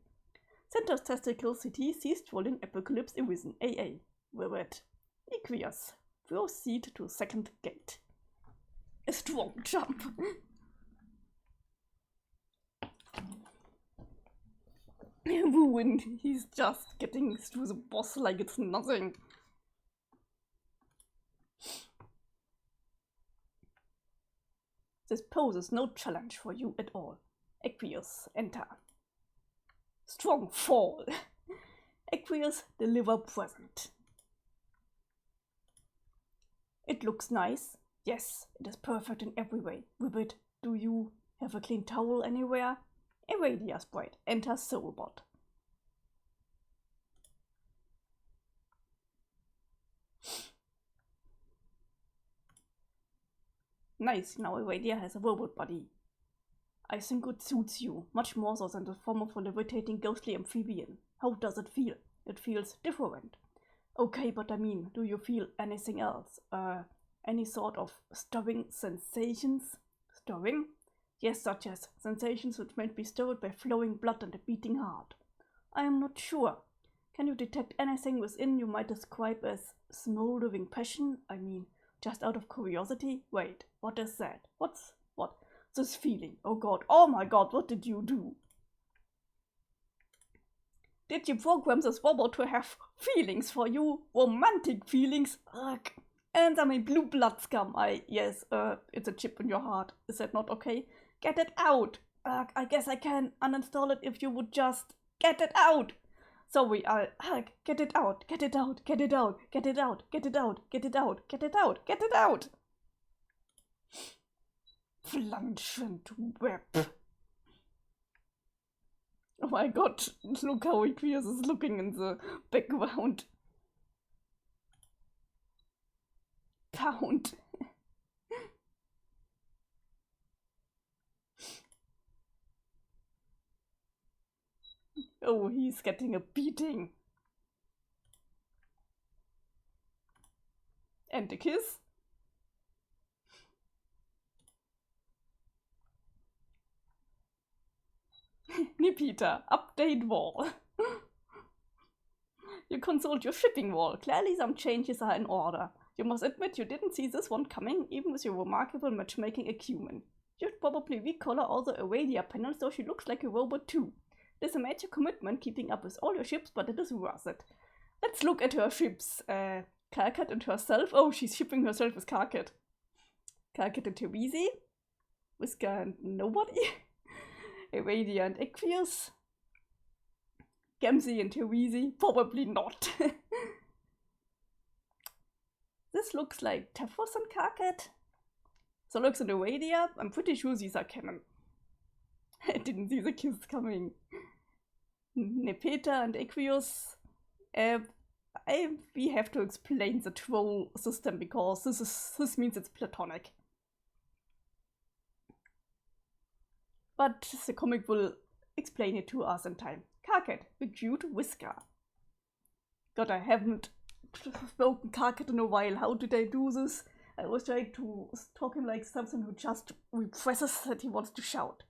Center's testicle city ceased rolling apocalypse arisen. AA. Ribbit. Aqueous. Proceed to second gate. A strong jump. Ruined. He's just getting through the boss like it's nothing. This poses no challenge for you at all. Aqueous, enter. Strong fall. Aqueous, deliver present. It looks nice. Yes, it is perfect in every way. Ribbit, do you have a clean towel anywhere? Iradia sprite, enter Soulbot. Nice, now Iradia has a robot body. I think it suits you, much more so than the form of a levitating ghostly amphibian. How does it feel? It feels different. Okay, but I mean, do you feel anything else? Any sort of stirring sensations? Stirring? Yes, such as sensations which might be stirred by flowing blood and a beating heart. I am not sure. Can you detect anything within you might describe as smoldering passion? I mean, just out of curiosity? Wait, what is that? What? This feeling. Oh god, oh my god, what did you do? Did you program this robot to have feelings for you? Romantic feelings? Ugh. And I mean blue blood scum. Yes, it's a chip in your heart. Is that not okay? Get it out! I guess I can uninstall it if you would just get it out! Sorry, get it out, get it out, get it out, get it out, get it out, get it out, get it out, get it out! Flanschend web. Oh my god, look how Aqueous is looking in the background. pound. Oh, he's getting a beating. And a kiss. Nipita, update wall. You consult your shipping wall. Clearly some changes are in order. You must admit you didn't see this one coming, even with your remarkable matchmaking acumen. You'd probably recolor all the Aradia panels so she looks like a robot too. It is a major commitment keeping up with all your ships, but it is worth it. Let's look at her ships. Karkat and herself. Oh, she's shipping herself with Karkat. Karkat and Therese. Vriska and nobody. Aradia and Aqueous. Gamzee and Therese. Probably not. This looks like Tefros and Karkat. So looks in Aradia. I'm pretty sure these are canon. I didn't see the kiss coming. Nepeta and Aqueous. We have to explain the troll system because this means it's platonic. But the comic will explain it to us in time. Karkat, recruit Vriska. God, I haven't spoken Karkat in a while. How did I do this? I was trying to talk him like something who just represses that he wants to shout.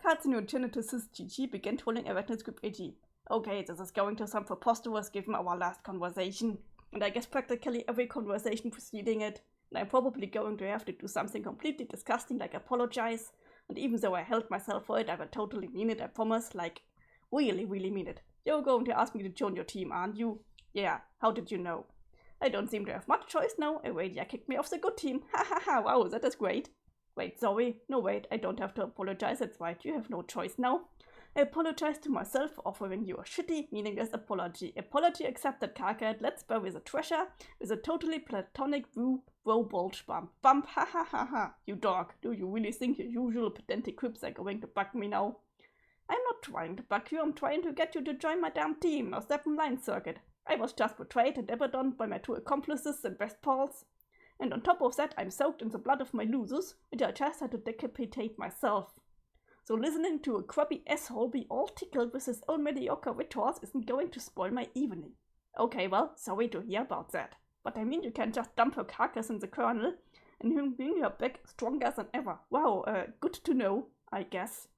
Karkat's new geneticist GG began trolling Arachnid Script AG. Okay, this is going to sound preposterous given our last conversation, and I guess practically every conversation preceding it, and I'm probably going to have to do something completely disgusting like apologize, and even though I held myself for it, I will totally mean it, I promise, like, really mean it. You're going to ask me to join your team, aren't you? Yeah, how did you know? I don't seem to have much choice now. Aradia kicked me off the good team. Ha ha ha, wow, that is great. Wait, sorry. No, wait, I don't have to apologize, that's right, you have no choice now. I apologize to myself for offering you a shitty, meaningless apology. Apology accepted, Karkat. Let's bury the treasure with a totally platonic bro bulge bump. Bump, ha ha ha ha. You dog, do you really think your usual pedantic quips are going to bug me now? I'm not trying to bug you, I'm trying to get you to join my damn team, now step in line, circuit. I was just betrayed and abandoned by my two accomplices and best pals. And on top of that, I'm soaked in the blood of my losers, and I just had to decapitate myself. So listening to a crappy asshole be all tickled with his own mediocre retorts isn't going to spoil my evening. Okay, well, sorry to hear about that. But I mean you can just dump her carcass in the kernel and bring her back stronger than ever. Wow, good to know, I guess.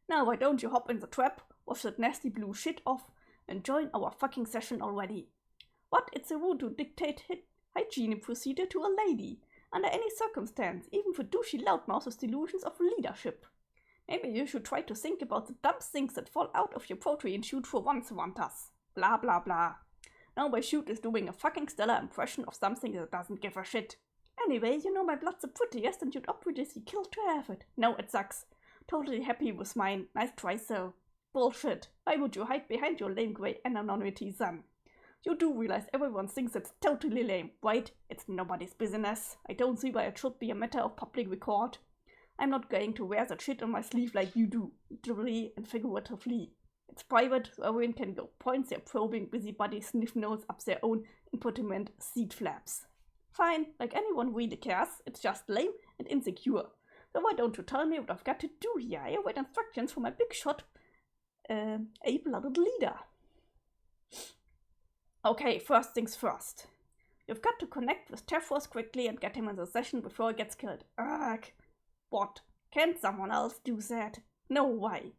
Now why don't you hop in the trap, wash that nasty blue shit off, and join our fucking session already. What? It's a rude to dictate hygiene procedure to a lady, under any circumstance, even for douchey loudmouth's delusions of leadership. Maybe you should try to think about the dumb things that fall out of your protein chute for once, Wantas. Blah blah blah. Now my chute is doing a fucking stellar impression of something that doesn't give a shit. Anyway, you know my blood's the prettiest and you'd obviously kill to have it. No, it sucks. Totally happy with mine. Nice try, so. Bullshit. Why would you hide behind your lame grey anonymity, son? You do realize everyone thinks it's totally lame, right? It's nobody's business. I don't see why it should be a matter of public record. I'm not going to wear that shit on my sleeve like you do, literally and figuratively. It's private, so everyone can go point their probing busybody sniff nose up their own impotent seat flaps. Fine, like anyone really cares, it's just lame and insecure. So why don't you tell me what I've got to do here? I await instructions from my big shot, a-blooded leader. Okay, first things first. You've got to connect with Tefros quickly and get him in the session before he gets killed. Ugh. What? Can't someone else do that? No, why?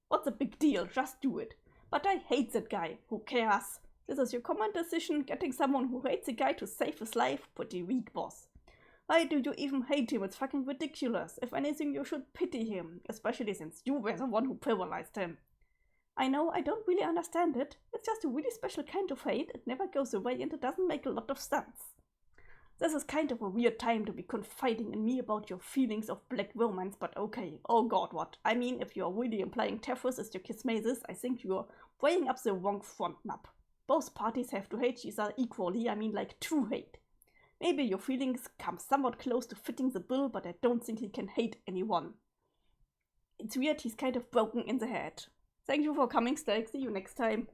What's the big deal? Just do it. But I hate that guy. Who cares? This is your common decision. Getting someone who hates a guy to save his life? Pretty weak, boss. Why do you even hate him? It's fucking ridiculous. If anything, you should pity him. Especially since you were the one who paralyzed him. I know, I don't really understand it. It's just a really special kind of hate. It never goes away and it doesn't make a lot of sense. This is kind of a weird time to be confiding in me about your feelings of black romance, but okay. Oh god, what? I mean, if you're really implying Tefros is your kismesis, I think you're weighing up the wrong front nub. Both parties have to hate each other equally, I mean like true hate. Maybe your feelings come somewhat close to fitting the bill, but I don't think he can hate anyone. It's weird, he's kind of broken in the head. Thank you for coming, Stek. See you next time.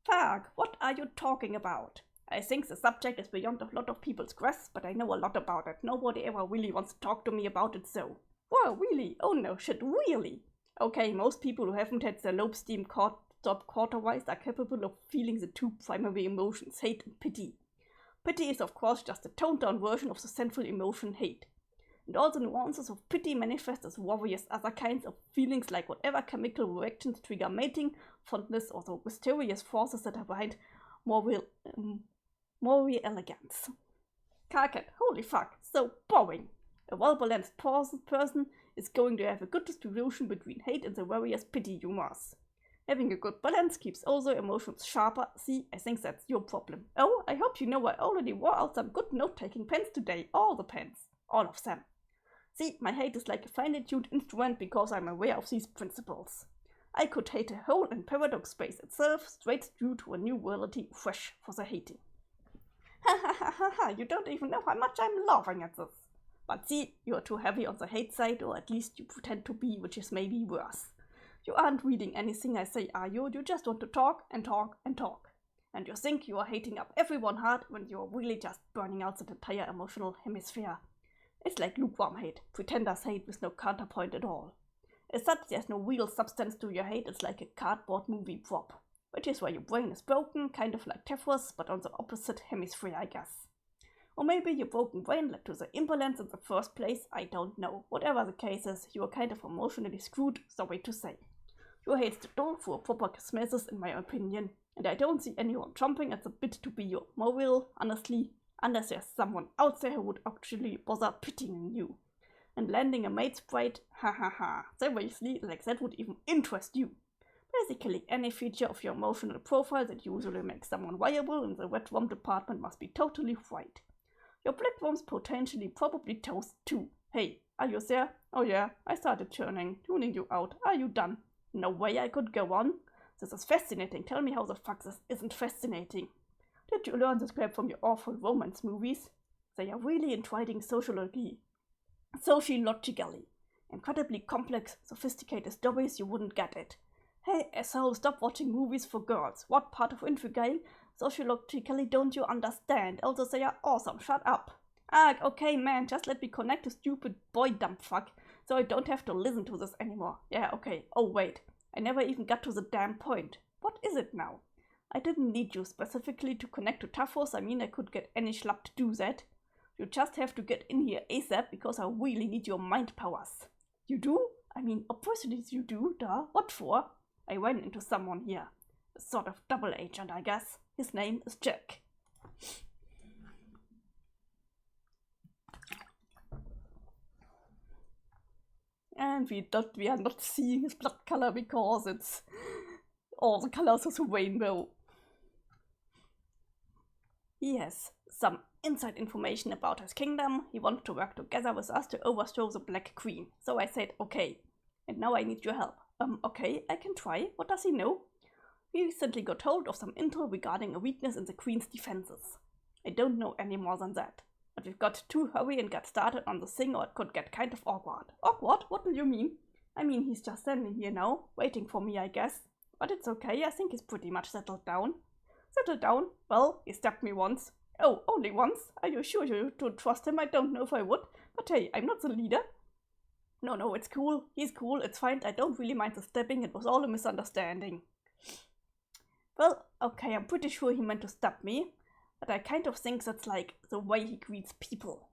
Fuck, what are you talking about? I think the subject is beyond a lot of people's grasp, but I know a lot about it. Nobody ever really wants to talk to me about it, so. Whoa, really? Oh no, shit, really? Okay, most people who haven't had their lobe steam stopped quarter-wise are capable of feeling the two primary emotions, hate and pity. Pity is of course just a toned-down version of the central emotion, hate. And all the nuances of pity manifest as various other kinds of feelings like whatever chemical reactions trigger mating, fondness, or the mysterious forces that are behind moral elegance. Carcat, holy fuck, so boring. A well-balanced person is going to have a good distribution between hate and the various pity humors. Having a good balance keeps all the emotions sharper. See, I think that's your problem. Oh, I hope you know I already wore out some good note-taking pens today. All the pens. All of them. See, my hate is like a finely tuned instrument because I'm aware of these principles. I could hate a hole in paradox space itself, straight due to a new reality fresh for the hating. Ha ha ha ha ha, you don't even know how much I'm laughing at this. But see, you're too heavy on the hate side, or at least you pretend to be, which is maybe worse. You aren't reading anything I say, are you? You just want to talk and talk and talk. And you think you are hating up everyone hard when you're really just burning out the entire emotional hemisphere. It's like lukewarm hate, pretender's hate with no counterpoint at all. As such, there's no real substance to your hate, it's like a cardboard movie prop. Which is why your brain is broken, kind of like Tefros, but on the opposite hemisphere, I guess. Or maybe your broken brain led to the imbalance in the first place, I don't know. Whatever the case is, you are kind of emotionally screwed, sorry to say. Your hate's the door for proper cosmesis, in my opinion, and I don't see anyone chomping at the bit to be your moral, honestly, unless there's someone out there who would actually bother pitying you. And landing a mate sprite, ha ha ha, seriously, like that would even interest you. Basically, any feature of your emotional profile that usually makes someone viable in the wet worm department must be totally fried. Your black worms potentially probably toast too. Hey, are you there? Oh yeah, I started tuning you out. Are you done? No way I could go on. This is fascinating. Tell me how the fuck this isn't fascinating. Did you learn this crap from your awful romance movies? They are really intriguing sociologically. Incredibly complex, sophisticated stories, you wouldn't get it. Hey, asshole, stop watching movies for girls. What part of intriguing sociologically don't you understand? Also, they are awesome. Shut up. Ah, okay, man, just let me connect to stupid boy dumb fuck, so I don't have to listen to this anymore. Yeah, okay. Oh, wait. I never even got to the damn point. What is it now? I didn't need you specifically to connect to Tafos. I mean, I could get any schlub to do that. You just have to get in here ASAP because I really need your mind powers. You do? I mean, obviously you do, duh. What for? I ran into someone here. A sort of double agent, I guess. His name is Jack. And we are not seeing his blood color because it's all the colors of the rainbow. He has some inside information about his kingdom. He wants to work together with us to overthrow the Black Queen. So I said, okay. And now I need your help. Okay, I can try. What does he know? We recently got hold of some intel regarding a weakness in the Queen's defenses. I don't know any more than that. But we've got to hurry and get started on the thing or it could get kind of awkward. Awkward? What do you mean? I mean, he's just standing here now, waiting for me, I guess. But it's okay, I think he's pretty much settled down. Settled down? Well, he stabbed me once. Oh, only once? Are you sure you don't trust him? I don't know if I would. But hey, I'm not the leader. No, it's cool. He's cool, it's fine. I don't really mind the stabbing. It was all a misunderstanding. Well, okay, I'm pretty sure he meant to stab me. But I kind of think that's like the way he greets people.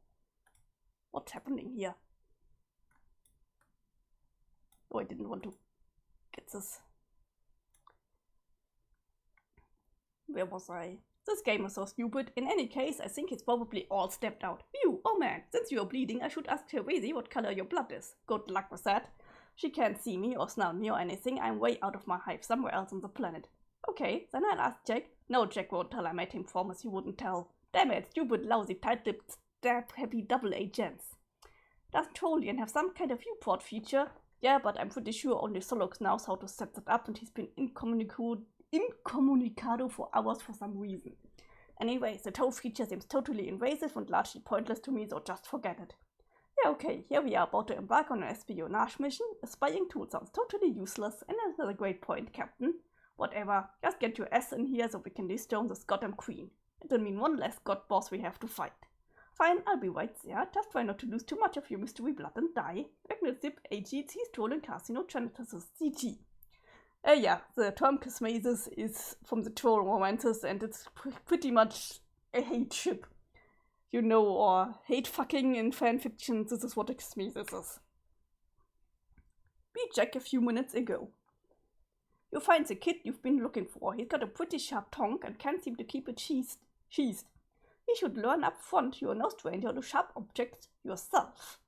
What's happening here? Oh, I didn't want to get this. Where was I? This game is so stupid. In any case, I think it's probably all stepped out. Phew, oh man, since you are bleeding, I should ask Therese what color your blood is. Good luck with that. She can't see me or smell me or anything. I'm way out of my hive somewhere else on the planet. Okay, then I'll ask Jack. No, Jack won't tell. I made him promise he wouldn't tell. Damn it, stupid, lousy, tight-lipped, stab-happy double agents. Doesn't Trollian have some kind of viewport feature? Yeah, but I'm pretty sure only Solux knows how to set that up and he's been incommunicado for hours for some reason. Anyway, the tow feature seems totally invasive and largely pointless to me, so just forget it. Yeah, okay, here we are about to embark on an espionage mission. A spying tool sounds totally useless, and that's another great point, Captain. Whatever, just get your ass in here so we can dethrone this goddamn queen. It'll mean one less god boss we have to fight. Fine, I'll be right there. Just try not to lose too much of your mystery blood and die. Magnet Zip AGT Stolen Casino Janitor's CG. Yeah, the term Kismasis is from the troll romances, and it's pretty much a hate ship. You know, or hate fucking in fanfiction. This is what a Kismasis is. Beat Jack a few minutes ago. You find the kid you've been looking for. He's got a pretty sharp tongue and can't seem to keep it sheathed. You should learn up front you're no stranger to sharp objects yourself.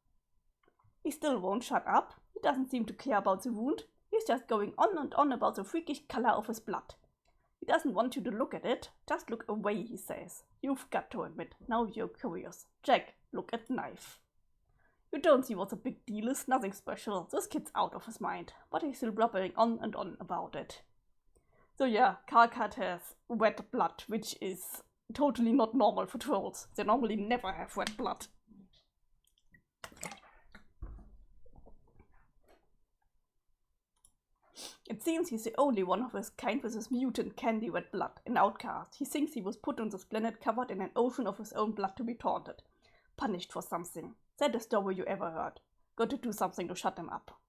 He still won't shut up. He doesn't seem to care about the wound. He's just going on and on about the freakish color of his blood. He doesn't want you to look at it. Just look away, he says. You've got to admit, now you're curious. Jack, look at knife. You don't see what the big deal is, nothing special. This kid's out of his mind, but he's still blubbering on and on about it. So yeah, Karkat has wet blood, which is totally not normal for trolls. They normally never have wet blood. It seems he's the only one of his kind with his mutant candy wet blood, an outcast. He thinks he was put on this planet covered in an ocean of his own blood to be taunted. Punished for something. Saddest story you ever heard. Got to do something to shut him up.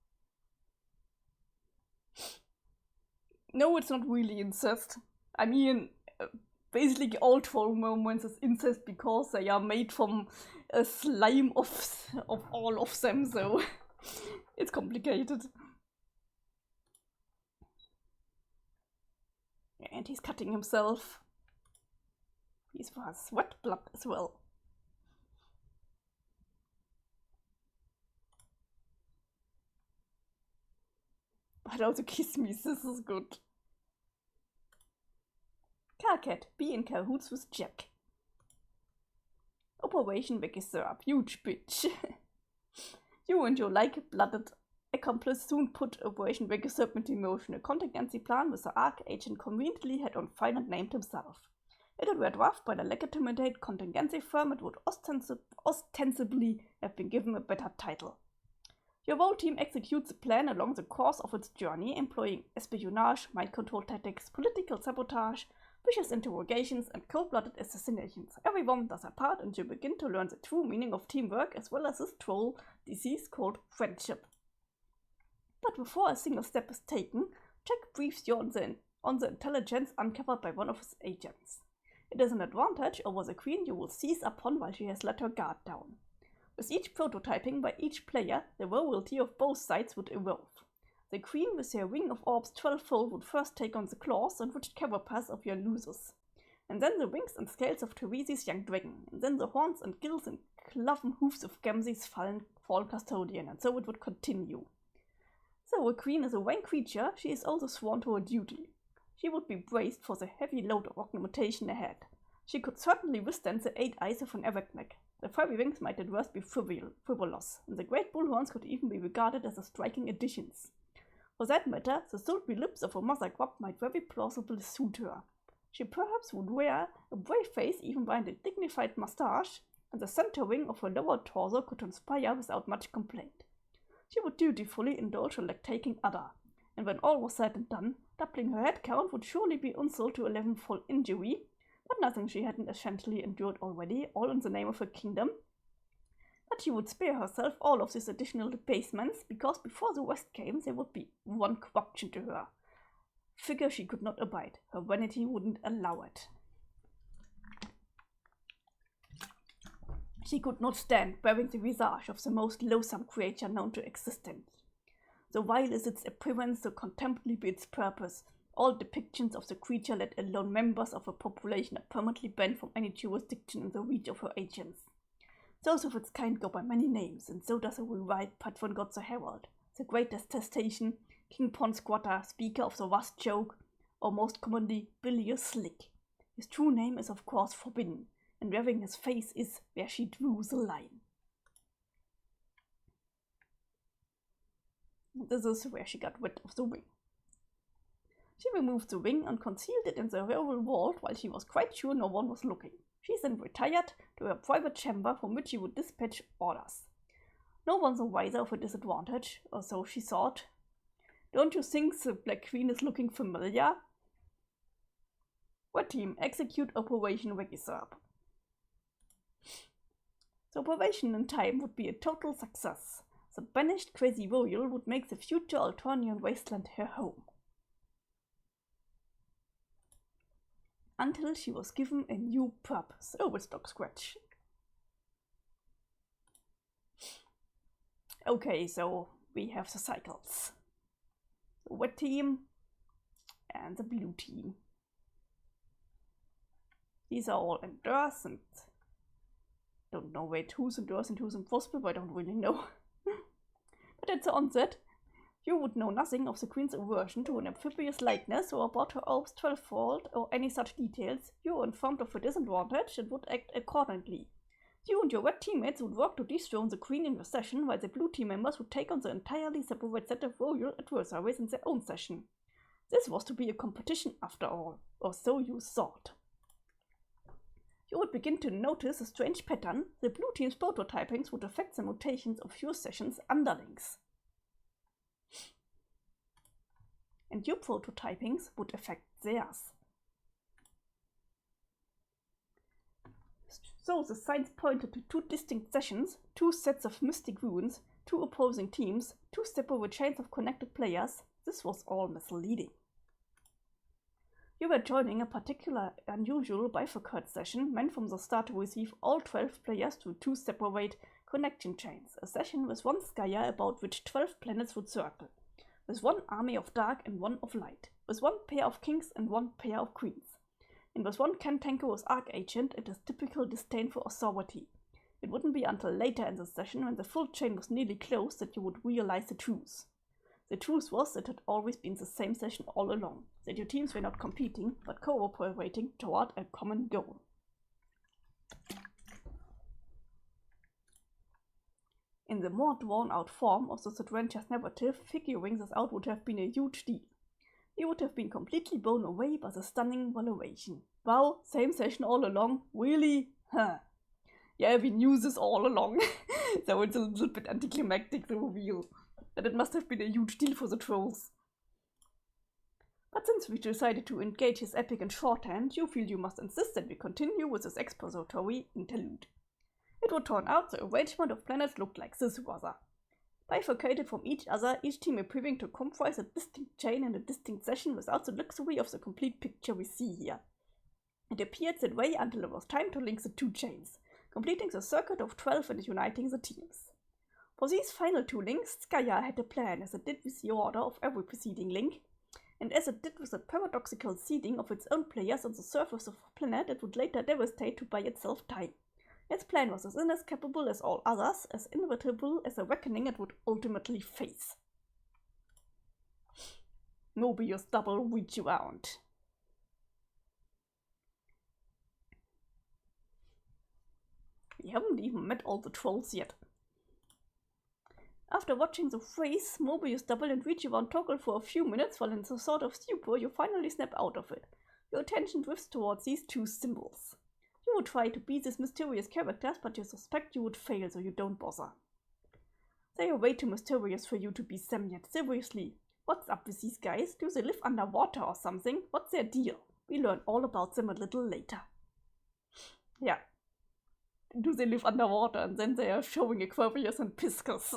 No, it's not really incest. I mean, basically all troll moments is incest because they are made from a slime of all of them, so it's complicated. And he's cutting himself. He's for sweat blood as well. But also kiss me, this is good. Karkat, be in cahoots with Jack. Operation Vicky Syrup, huge bitch. You and your like-blooded accomplice soon put Operation Vicky Syrup into motion, a contingency plan with the Arch-Agent conveniently had on file and named himself. It had been drafted by the legitimate contingency firm. It would ostensibly have been given a better title. Your whole team executes the plan along the course of its journey, employing espionage, mind control tactics, political sabotage, vicious interrogations, and cold-blooded assassinations. Everyone does their part, and you begin to learn the true meaning of teamwork as well as this troll disease called friendship. But before a single step is taken, Jack briefs you on the intelligence uncovered by one of his agents. It is an advantage over the Queen you will seize upon while she has let her guard down. With each prototyping by each player, the loyalty of both sides would evolve. The Queen with her ring of orbs 12-fold would first take on the claws and rigid carapace of your losers, and then the wings and scales of Theresi's young dragon, and then the horns and gills and cloven hoofs of Gamzee's fallen custodian, and so it would continue. So a Queen is a vain creature, she is also sworn to her duty. She would be braced for the heavy load of augmentation ahead. She could certainly withstand the 8 eyes of an Avacnek. The fiery wings might at worst be frivolous, and the great bullhorns could even be regarded as a striking additions. For that matter, the sultry lips of a mother grub might very plausibly suit her. She perhaps would wear a brave face even behind a dignified moustache, and the center wing of her lower torso could inspire without much complaint. She would dutifully indulge her like-taking udder, and when all was said and done, doubling her head count would surely be insult to 11-fold injury, but nothing she hadn't essentially endured already, all in the name of her kingdom. But she would spare herself all of these additional debasements, because before the West came, there would be one corruption to her. Figure she could not abide. Her vanity wouldn't allow it. She could not stand bearing the visage of the most loathsome creature known to existence. So vile is its appearance, so contemptible be its purpose. All depictions of the creature, let alone members of a population, are permanently banned from any jurisdiction in the reach of her agents. Those of its kind go by many names, and so does a revived patron god the Herald, the Great Detestation, King Pond Squatter, Speaker of the Rust Joke, or most commonly Bilious Slick. His true name is of course forbidden, and wearing his face is where she drew the line. This is where she got rid of the wing. She removed the wing and concealed it in the rural vault while she was quite sure no one was looking. She then retired to her private chamber from which she would dispatch orders. No one's the wiser of her disadvantage, or so she thought. Don't you think the Black Queen is looking familiar? Red team, execute Operation Vegisurb. The operation in time would be a total success. The banished crazy royal would make the future Alternian wasteland her home. Until she was given a new purpose. Homestuck scratch. Okay, so we have the cycles. The red team and the blue team. These are all endures and don't know wait who's endures and who's impossible, I don't really know. But at the onset, you would know nothing of the Queen's aversion to an amphibious likeness or about her orb's 12-fold or any such details. You were informed of her disadvantage and would act accordingly. You and your red teammates would work to dethrone the Queen in your session, while the blue team members would take on the entirely separate set of royal adversaries in their own session. This was to be a competition after all, or so you thought. You would begin to notice a strange pattern. The blue team's prototypings would affect the mutations of your session's underlings. And your prototypings would affect theirs. So the signs pointed to two distinct sessions, two sets of mystic runes, two opposing teams, two separate chains of connected players. This was all misleading. You were joining a particular unusual bifurcate session meant from the start to receive all 12 players through two separate connection chains, a session with one Skya about which 12 planets would circle, with one army of dark and one of light, with one pair of kings and one pair of queens, and with one cantankerous archagent and his typical disdain for authority. It wouldn't be until later in the session, when the full chain was nearly closed, that you would realize the truth. The truth was it had always been the same session all along, that your teams were not competing, but cooperating toward a common goal. In the more drawn-out form of this adventure's narrative, figuring this out would have been a huge deal. You would have been completely blown away by the stunning valuation. Wow, same session all along? Really? Huh. Yeah, we knew this all along, so it's a little bit anticlimactic, the reveal. But it must have been a huge deal for the trolls. But since we decided to engage his epic in shorthand, you feel you must insist that we continue with this expository interlude. It would turn out the arrangement of planets looked like this rather. Bifurcated from each other, each team appearing to comprise a distinct chain in a distinct session without the luxury of the complete picture we see here. It appeared that way until it was time to link the two chains, completing the circuit of 12 and uniting the teams. For these final two links, Skya had a plan, as it did with the order of every preceding link, and as it did with the paradoxical seeding of its own players on the surface of a planet it would later devastate to buy itself time. Its plan was as inescapable as all others, as inevitable as a reckoning it would ultimately face. Mobius double reach around. We haven't even met all the trolls yet. After watching the phrase Mobius double and reach around toggle for a few minutes while in some sort of stupor, you finally snap out of it. Your attention drifts towards these two symbols. You would try to be these mysterious characters, but you suspect you would fail, so you don't bother. They are way too mysterious for you to be them yet. Seriously, what's up with these guys? Do they live underwater or something? What's their deal? We learn all about them a little later. Yeah. Do they live underwater, and then they are showing Aquarius and Piscus.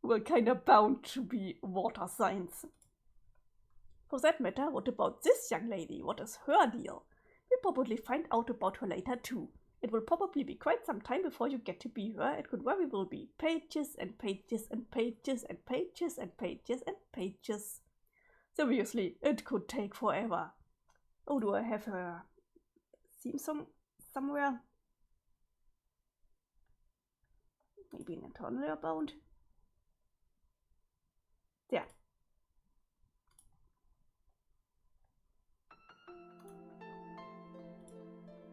We're kinda bound to be water signs. For that matter, what about this young lady? What is her deal? We'll probably find out about her later too. It will probably be quite some time before you get to be her. It could very well be pages and pages and pages and pages and pages and pages. Seriously, it could take forever. Oh, do I have her theme somewhere? Maybe an internal bound. There.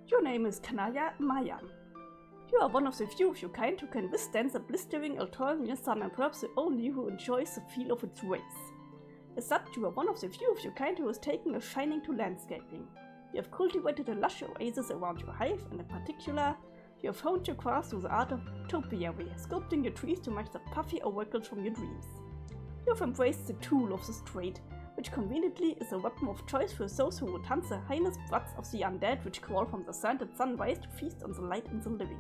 Your name is Kanaya Mayam. You are one of the few of your kind who can withstand the blistering Alternian sun, and perhaps the only who enjoys the feel of its rays. As such, you are one of the few of your kind who has taken a shining to landscaping. You have cultivated a lush oasis around your hive, and in particular, you have honed your craft through the art of topiary, sculpting your trees to match the puffy oracles from your dreams. You have embraced the tool of the straight, which conveniently is a weapon of choice for those who would hunt the heinous brats of the undead which crawl from the slanted sunrise to feast on the light and the living.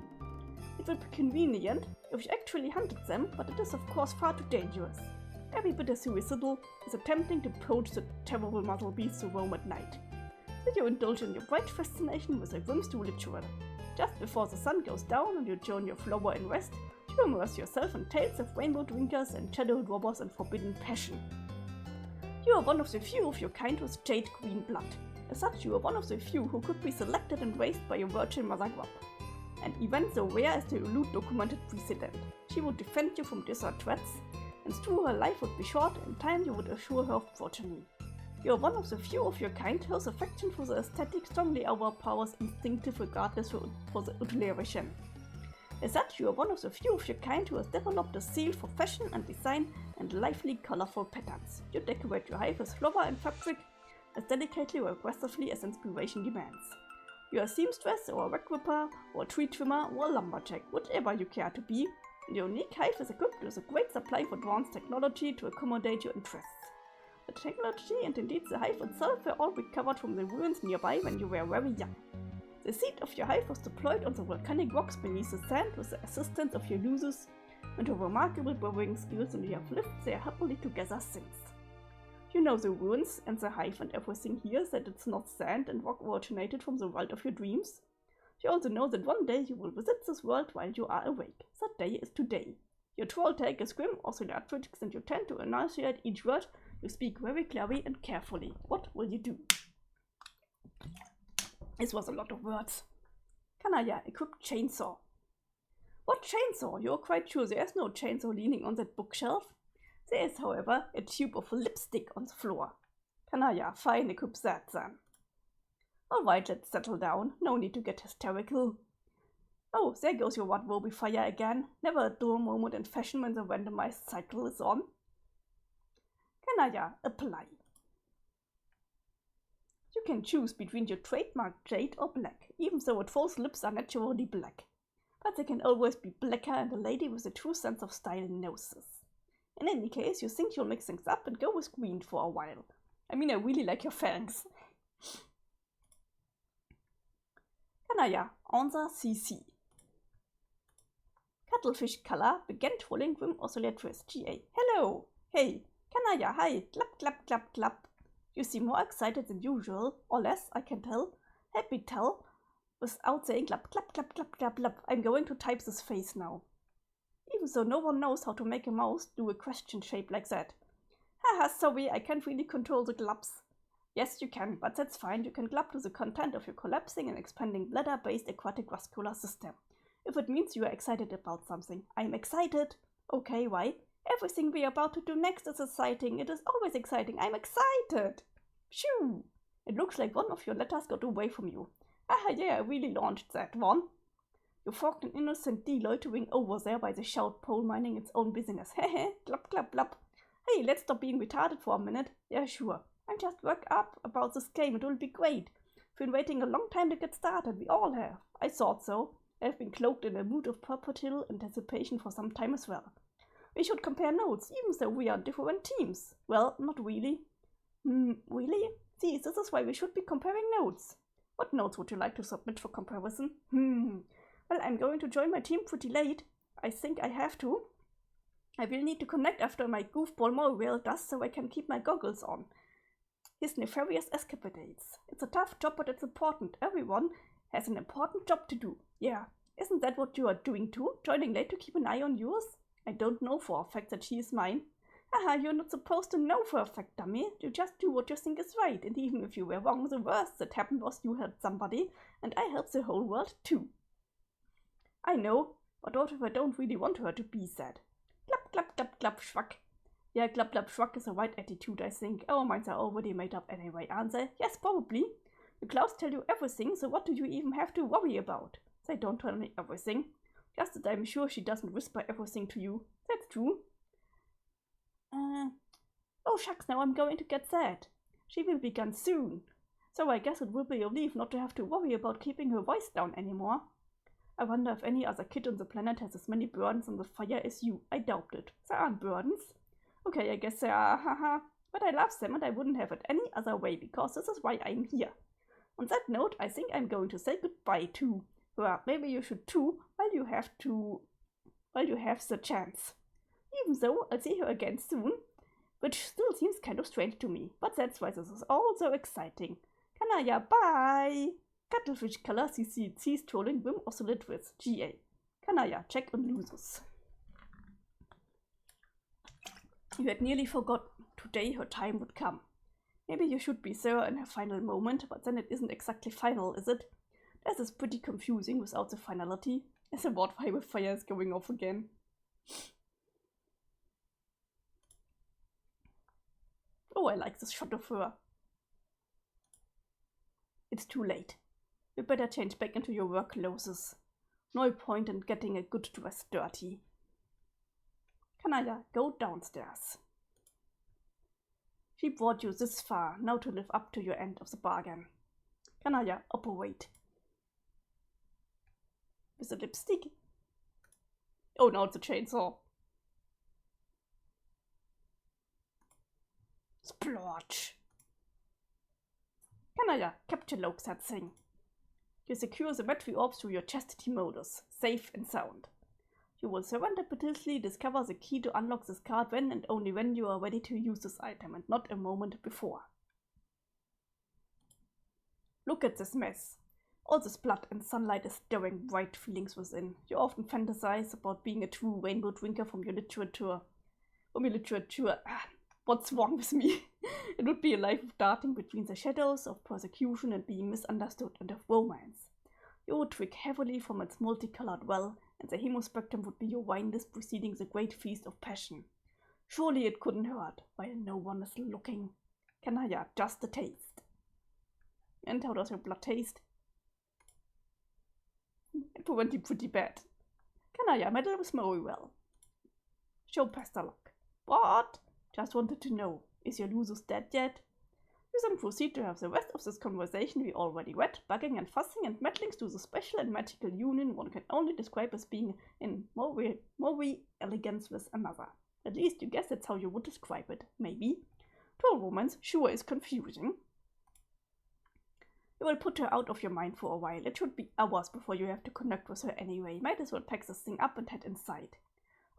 It would be convenient if you actually hunted them, but it is of course far too dangerous. Every bit as suicidal is attempting to poach the terrible muzzle beasts who roam at night. Did you indulge in your bright fascination with a whimsical ritual? Just before the sun goes down and you join your flower in rest, you immerse yourself in tales of rainbow drinkers and shadowed robbers and forbidden passion. You are one of the few of your kind with jade green blood. As such, you are one of the few who could be selected and raised by your virgin mother grub. An event so rare as to elude documented precedent. She would defend you from desert threats, and though her life would be short, in time you would assure her of progeny. You are one of the few of your kind whose affection for the aesthetic strongly overpowers instinctive regardless for the utilitarian. As such, you are one of the few of your kind who has developed a zeal for fashion and design and lively, colorful patterns. You decorate your hive with flower and fabric as delicately or aggressively as inspiration demands. You are a seamstress or a rag ripper or a tree trimmer or a lumberjack, whatever you care to be, and your unique hive is equipped with a great supply of advanced technology to accommodate your interests. The technology and indeed the hive itself were all recovered from the ruins nearby when you were very young. The seat of your hive was deployed on the volcanic rocks beneath the sand with the assistance of your lusus and your remarkable burrowing skills, and you have lived there happily together since. You know the ruins and the hive and everything here, that it's not sand and rock originated from the world of your dreams. You also know that one day you will visit this world while you are awake. That day is today. Your troll take is grim, oscillatrics, and you tend to enunciate each word. You speak very clearly and carefully. What will you do? This was a lot of words. Kanaya, equipped chainsaw. What chainsaw? You're quite sure there is no chainsaw leaning on that bookshelf? There is, however, a tube of lipstick on the floor. Kanaya, fine, equip that then. Alright, let's settle down. No need to get hysterical. Oh, there goes your what will be fire again. Never a dull moment in fashion when the randomized cycle is on. Kanaya, apply. You can choose between your trademark jade or black, even though false lips are naturally black. But they can always be blacker, and a lady with a true sense of style knows this. In any case, you think you'll mix things up and go with green for a while. I mean, I really like your fangs. Kanaya, answer CC. Cuttlefish color, began trolling grim oscillatress GA. Hello! Hey! Kanaya, hi! Clap, clap, clap, clap. You seem more excited than usual, or less, I can tell. Help me tell, without saying clap, clap, clap, clap, clap, clap. I'm going to type this face now. Even though no one knows how to make a mouse do a question shape like that. Haha, sorry, I can't really control the claps. Yes, you can, but that's fine. You can clap to the content of your collapsing and expanding bladder-based aquatic vascular system. If it means you are excited about something. I'm excited. Okay, why? Everything we are about to do next is exciting. It is always exciting. I'm excited. Phew! It looks like one of your letters got away from you. Ah, yeah, I really launched that one. You forked an innocent D loitering over there by the shout pole minding its own business. Hehe, clap, clap, clap. Hey, let's stop being retarded for a minute. Yeah, sure. I'm just worked up about this game. It will be great. We've been waiting a long time to get started. We all have. I thought so. I've been cloaked in a mood of perpetual anticipation for some time as well. We should compare notes, even though we are different teams. Well, not really. Really? See, this is why we should be comparing notes. What notes would you like to submit for comparison? Well, I'm going to join my team pretty late. I think I have to. I will need to connect after my goofball Morwell does, so I can keep my goggles on. His nefarious escapades. It's a tough job, but it's important. Everyone has an important job to do. Yeah, isn't that what you are doing too? Joining late to keep an eye on yours? I don't know for a fact that she is mine. Haha, you're not supposed to know for a fact, dummy. You just do what you think is right, and even if you were wrong, the worst that happened was you helped somebody, and I helped the whole world too. I know, but what if I don't really want her to be sad? Clap, clap, clap, clap, shrug. Yeah, clap, clap, shrug is the right attitude, I think. Our minds are already made up anyway, aren't they? Yes, probably. The clouds tell you everything, so what do you even have to worry about? They don't tell me everything. Just that I'm sure she doesn't whisper everything to you. That's true. Oh shucks, now I'm going to get sad. She will be gone soon. So I guess it will be a relief not to have to worry about keeping her voice down anymore. I wonder if any other kid on the planet has as many burdens on the fire as you. I doubt it. There aren't burdens. Okay, I guess there are, haha. But I love them and I wouldn't have it any other way because this is why I'm here. On that note, I think I'm going to say goodbye to her. Maybe you should too, while you have the chance. Even though I'll see her again soon, which still seems kind of strange to me. But that's why this is all so exciting. Kanaya, bye! Cuttlefish color CC trolling Wim oscillate with GA. Kanaya, check on losers. You had nearly forgotten. Today her time would come. Maybe you should be there in her final moment, but then it isn't exactly final, is it? This is pretty confusing without the finality, as the wildfire fire is going off again. Oh, I like this shot of her. It's too late. You better change back into your work clothes. No point in getting a good dress dirty. Kanaya, go downstairs. She brought you this far, now to live up to your end of the bargain. Kanaya, operate. With the lipstick. Oh, now it's a chainsaw. Splotch. Kanaya, capture lock that thing. You secure the battery orbs to your chastity modus, safe and sound. You will serendipitously discover the key to unlock this card when and only when you are ready to use this item and not a moment before. Look at this mess. All this blood and sunlight is stirring bright feelings within. You often fantasize about being a true rainbow drinker from your literature. What's wrong with me? It would be a life of darting between the shadows of persecution and being misunderstood and of romance. You would drink heavily from its multicolored well, and the hemospectrum would be your wine list preceding the great feast of passion. Surely it couldn't hurt, while no one is looking. Kanaya, just a taste. And how does your blood taste? Apparently pretty bad. Kanaya, meddle with Murray well. Show Pastor luck. What? Just wanted to know, is your losers dead yet? We then proceed to have the rest of this conversation we already read, bugging and fussing and meddling to the special and magical union one can only describe as being in more elegance with another. At least you guess that's how you would describe it, maybe. Troll romance sure is confusing. You will put her out of your mind for a while. It should be hours before you have to connect with her anyway. Might as well pack this thing up and head inside.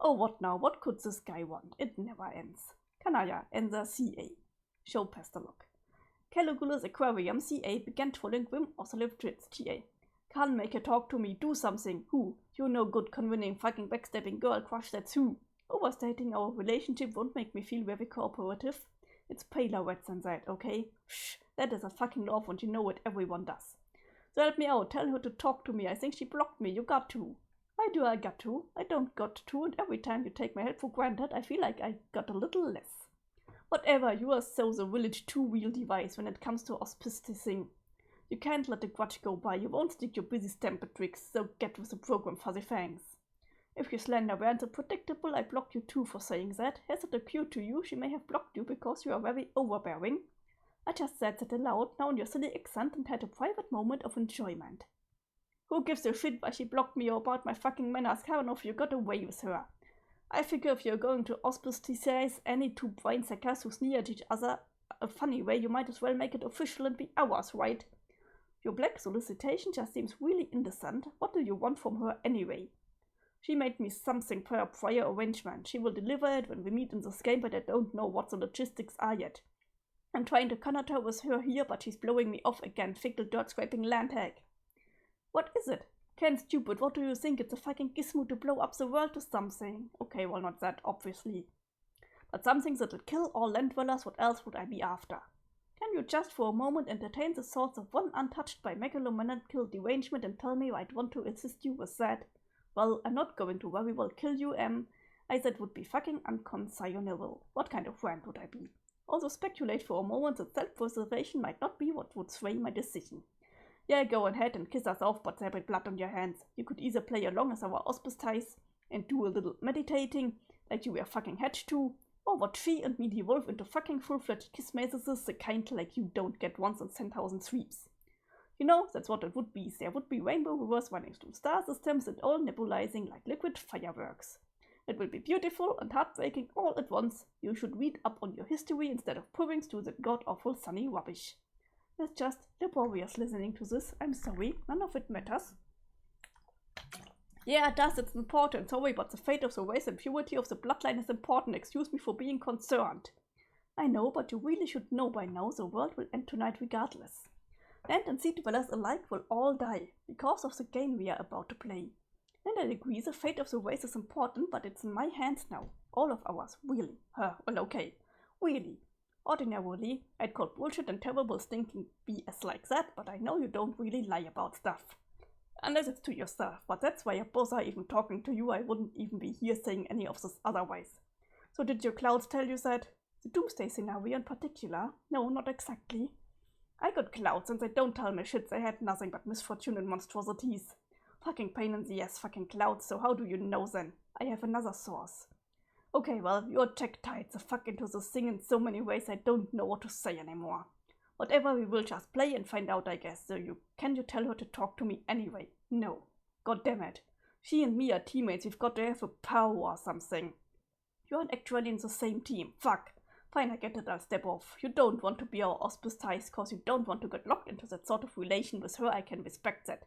Oh, what now? What could this guy want? It never ends. Kanaya, Enter CA. Show Pastor Lock. Caligula's Aquarium CA began trolling Wim Osolive Trits GA. Can't make her talk to me, do something. Who? You no good convincing fucking backstabbing girl crush, that's who. Overstating our relationship won't make me feel very cooperative. It's paler wet than that, okay? Shh, that is a fucking law and you know it, everyone does. So help me out, tell her to talk to me, I think she blocked me, you got to. Why do I got to? I don't got to, and every time you take my help for granted, I feel like I got a little less. Whatever, you are so the village two-wheel device when it comes to auspicing. You can't let the grudge go by, you won't stick your busy stamper tricks, so get with the program, fuzzy fangs. If your slander weren't so predictable, I block you too for saying that. Has it occurred to you she may have blocked you because you are very overbearing? I just said that aloud now in your silly accent and had a private moment of enjoyment. Who gives a shit why she blocked me or about my fucking manners? Kavanagh, you got away with her. I figure if you're going to auspicize any two brain suckers who sneer at each other a funny way, you might as well make it official and be ours, right? Your black solicitation just seems really indecent. What do you want from her anyway? She made me something per prior arrangement. She will deliver it when we meet in this game, but I don't know what the logistics are yet. I'm trying to connect her with her here, but she's blowing me off again. Fickle dirt-scraping land hag. What is it? Ken, stupid, what do you think? It's a fucking gizmo to blow up the world or something. Okay, well, not that, obviously. But something that'll kill all land dwellers, what else would I be after? Can you just for a moment entertain the thoughts of one untouched by megalomaniacal derangement and tell me I'd want to assist you with that? Well, I'm not going to very well kill you, I said would be fucking unconcernable. What kind of friend would I be? Also speculate for a moment that self-preservation might not be what would sway my decision. Yeah, go ahead and kiss us off, but there be blood on your hands. You could either play along as our auspice and do a little meditating, like you were fucking hatched to, or watch she and me devolve into fucking full-fledged kiss mazes, the kind like you don't get once in 10,000 sweeps. You know, that's what it would be. There would be rainbow rivers running through star systems and all nebulizing like liquid fireworks. It will be beautiful and heartbreaking all at once. You should read up on your history instead of pouring through that god-awful sunny rubbish. It's just laborious listening to this. I'm sorry, none of it matters. Yeah, it does, it's important. Sorry, but the fate of the race and purity of the bloodline is important. Excuse me for being concerned. I know, but you really should know by now the world will end tonight regardless. Land and sea dwellers alike will all die because of the game we are about to play. And I agree, the fate of the race is important, but it's in my hands now. All of ours, really. Well, okay. Really. Ordinarily, I'd call bullshit and terrible stinking BS like that, but I know you don't really lie about stuff. Unless it's to yourself, but that's why I bother even talking to you. I wouldn't even be here saying any of this otherwise. So did your clouds tell you that? The doomsday scenario in particular? No, not exactly. I got clouds and they don't tell me shit. They had nothing but misfortune and monstrosities. Fucking pain in the ass, fucking clouds, so how do you know then? I have another source. Okay, well, you're tied the fuck into this thing in so many ways I don't know what to say anymore. Whatever, we will just play and find out, I guess. So can you tell her to talk to me anyway? No. God damn it. She and me are teammates, we've got to have a power or something. You aren't actually in the same team. Fuck. Fine, I get it, I'll step off. You don't want to be our auspicized cause you don't want to get locked into that sort of relation with her, I can respect that.